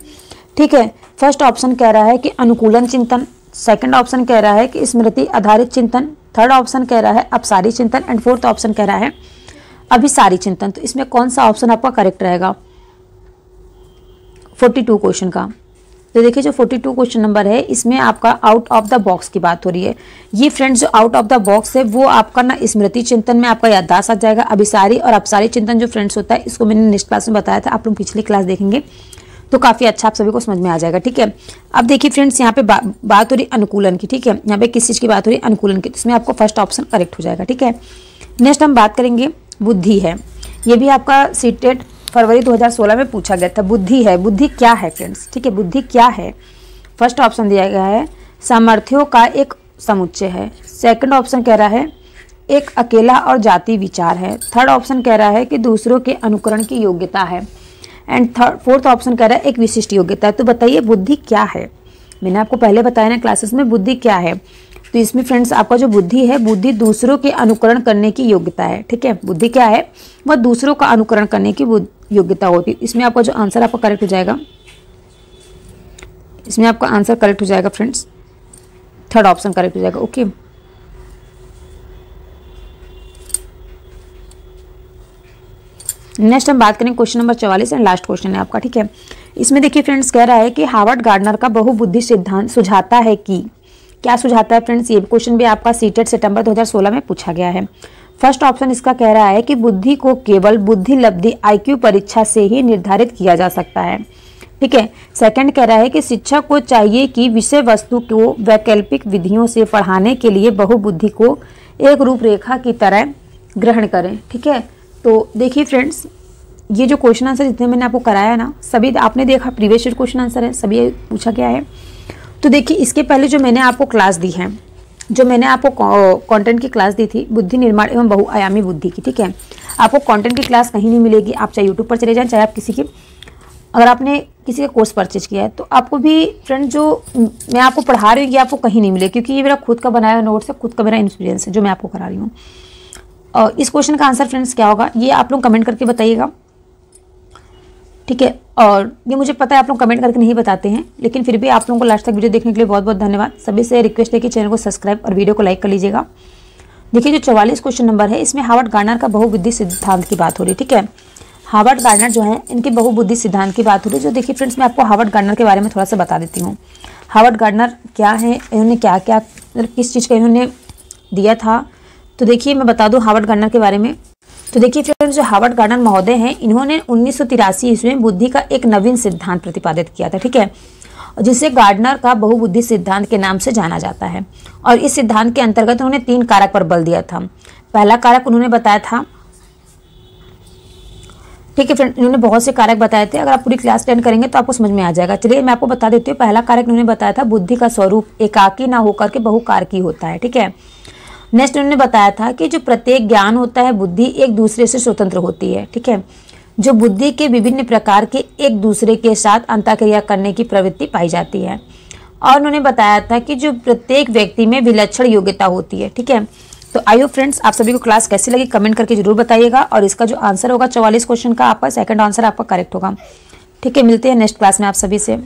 ठीक है। फर्स्ट ऑप्शन कह रहा है कि अनुकूलन चिंतन, सेकंड ऑप्शन कह रहा है कि स्मृति आधारित चिंतन, थर्ड ऑप्शन कह रहा है अपसारी चिंतन एंड फोर्थ ऑप्शन कह रहा है अभिसारी चिंतन। तो इसमें कौन सा ऑप्शन आपका करेक्ट रहेगा 42 क्वेश्चन का। तो देखिए जो 42 क्वेश्चन नंबर है, इसमें आपका आउट ऑफ द बॉक्स की बात हो रही है। ये फ्रेंड्स जो आउट ऑफ द बॉक्स है वो आपका ना स्मृति चिंतन में आपका याददाश्त आ जाएगा। अभिसारी और अपसारी चिंतन जो फ्रेंड्स होता है, इसको मैंने नेक्स्ट क्लास में बताया था, आप लोग पिछली क्लास देखेंगे तो काफी अच्छा आप सभी को समझ में आ जाएगा, ठीक है। अब देखिए फ्रेंड्स, यहाँ पे बात हो रही अनुकूलन की, ठीक है। यहाँ पे किस चीज की बात हो रही है, अनुकूलन की। इसमें आपको फर्स्ट ऑप्शन करेक्ट हो जाएगा, ठीक है। नेक्स्ट हम बात करेंगे बुद्धि है। ये भी आपका सीटेड फरवरी 2016 में पूछा गया था। बुद्धि है, बुद्धि क्या है फ्रेंड्स, ठीक है। बुद्धि क्या है, फर्स्ट ऑप्शन दिया गया है सामर्थ्यों का एक समुच्चय है, सेकंड ऑप्शन कह रहा है एक अकेला और जाति विचार है, थर्ड ऑप्शन कह रहा है कि दूसरों के अनुकरण की योग्यता है एंड फोर्थ ऑप्शन कह रहा है एक विशिष्ट योग्यता है। तो बताइए बुद्धि क्या है। मैंने आपको पहले बताया ना क्लासेस में, बुद्धि क्या है। तो इसमें फ्रेंड्स आपका जो बुद्धि है, बुद्धि दूसरों के अनुकरण करने की योग्यता है, ठीक है। बुद्धि क्या है, वह दूसरों का अनुकरण करने की योग्यता होती है। इसमें आपका जो आंसर आपका करेक्ट हो जाएगा, इसमें आपका आंसर करेक्ट हो जाएगा फ्रेंड्स, थर्ड ऑप्शन करेक्ट हो जाएगा। ओके, नेक्स्ट हम बात करेंगे question number 44 and last question है आपका, ठीक है। इसमें देखिए फ्रेंड्स कह रहा है कि हार्वर्ड गार्डनर का बहुबुद्धि सिद्धांत सुझाता है कि, क्या सुझाता है फ्रेंड्स, ये क्वेश्चन भी आपका सीटेड सितंबर 2016 में पूछा गया है। फर्स्ट ऑप्शन इसका कह रहा है कि बुद्धि को केवल बुद्धि लब्धि IQ परीक्षा से ही निर्धारित किया जा सकता है, ठीक है। सेकंड कह रहा है कि शिक्षक को चाहिए कि विषय वस्तु को वैकल्पिक विधियों से पढ़ाने के लिए बहुबुद्धि को एक रूपरेखा की तरह ग्रहण करें, ठीक है। तो देखिए फ्रेंड्स, ये जो क्वेश्चन आंसर जितने मैंने आपको कराया ना, सभी आपने देखा प्रीवियस ईयर क्वेश्चन आंसर है, सभी पूछा गया है। तो देखिए इसके पहले जो मैंने आपको क्लास दी है, जो मैंने आपको कंटेंट की क्लास दी थी बुद्धि निर्माण एवं बहुआयामी बुद्धि की, ठीक है। आपको कंटेंट की क्लास कहीं नहीं मिलेगी, आप चाहे यूट्यूब पर चले जाएं, चाहे आप किसी की, अगर आपने किसी का कोर्स परचेज किया है तो आपको भी फ्रेंड जो मैं आपको पढ़ा रही हूँ ये आपको कहीं नहीं मिले, क्योंकि ये मेरा खुद का बनाया हुआ नोट्स है, खुद का मेरा एक्सपीरियंस है जो मैं आपको करा रही हूँ। और इस क्वेश्चन का आंसर फ्रेंड्स क्या होगा ये आप लोग कमेंट करके बताइएगा, ठीक है। और ये मुझे पता है आप लोग कमेंट करके नहीं बताते हैं, लेकिन फिर भी आप लोगों को लास्ट तक वीडियो देखने के लिए बहुत बहुत धन्यवाद। सभी से रिक्वेस्ट है कि चैनल को सब्सक्राइब और वीडियो को लाइक कर लीजिएगा। देखिए जो 44 क्वेश्चन नंबर है, इसमें हार्वर्ड गार्डनर का बहुबुद्धि सिद्धांत की बात हो रही है, ठीक है। हार्वर्ड गार्डनर जो है इनके बहुबुद्धि सिद्धांत की बात हो रही है। जो देखिए फ्रेंड्स, मैं आपको हार्वर्ड गार्डनर के बारे में थोड़ा सा बता देती हूँ। हार्वर्ड गार्डनर क्या है, इन्होंने क्या क्या किस चीज़ का इन्होंने दिया था, तो देखिए मैं बता दूं हार्वर्ड गार्डनर के बारे में। तो देखिए फ्रेंड्स, जो हार्वर्ड गार्डनर महोदय हैं, इन्होंने 1983 ईस्वी में बुद्धि का एक नवीन सिद्धांत प्रतिपादित किया था, ठीक है, जिसे गार्डनर का बहुबुद्धि सिद्धांत के नाम से जाना जाता है। और इस सिद्धांत के अंतर्गत उन्होंने 3 कारक पर बल दिया था। पहला कारक उन्होंने बताया था ठीक है फ्रेंड, इन्होंने बहुत से कारक बताए थे, अगर आप पूरी क्लास अटेंड करेंगे तो आपको समझ में आ जाएगा। चलिए मैं आपको बता देती हूँ। पहला कारक इन्होंने बताया था बुद्धि का स्वरूप एकाकी ना होकर के बहुकारकी होता है। ठीक है, नेक्स्ट उन्होंने बताया था कि जो प्रत्येक ज्ञान होता है बुद्धि एक दूसरे से स्वतंत्र होती है। ठीक है, जो बुद्धि के विभिन्न प्रकार के एक दूसरे के साथ अंतःक्रिया करने की प्रवृत्ति पाई जाती है। और उन्होंने बताया था कि जो प्रत्येक व्यक्ति में विलक्षण योग्यता होती है। ठीक है, तो आई होप फ्रेंड्स आप सभी को क्लास कैसी लगी कमेंट करके जरूर बताइएगा। और इसका जो आंसर होगा 44 क्वेश्चन का आपका सेकंड आंसर आपका करेक्ट होगा। ठीक है, मिलते हैं नेक्स्ट क्लास में आप सभी से।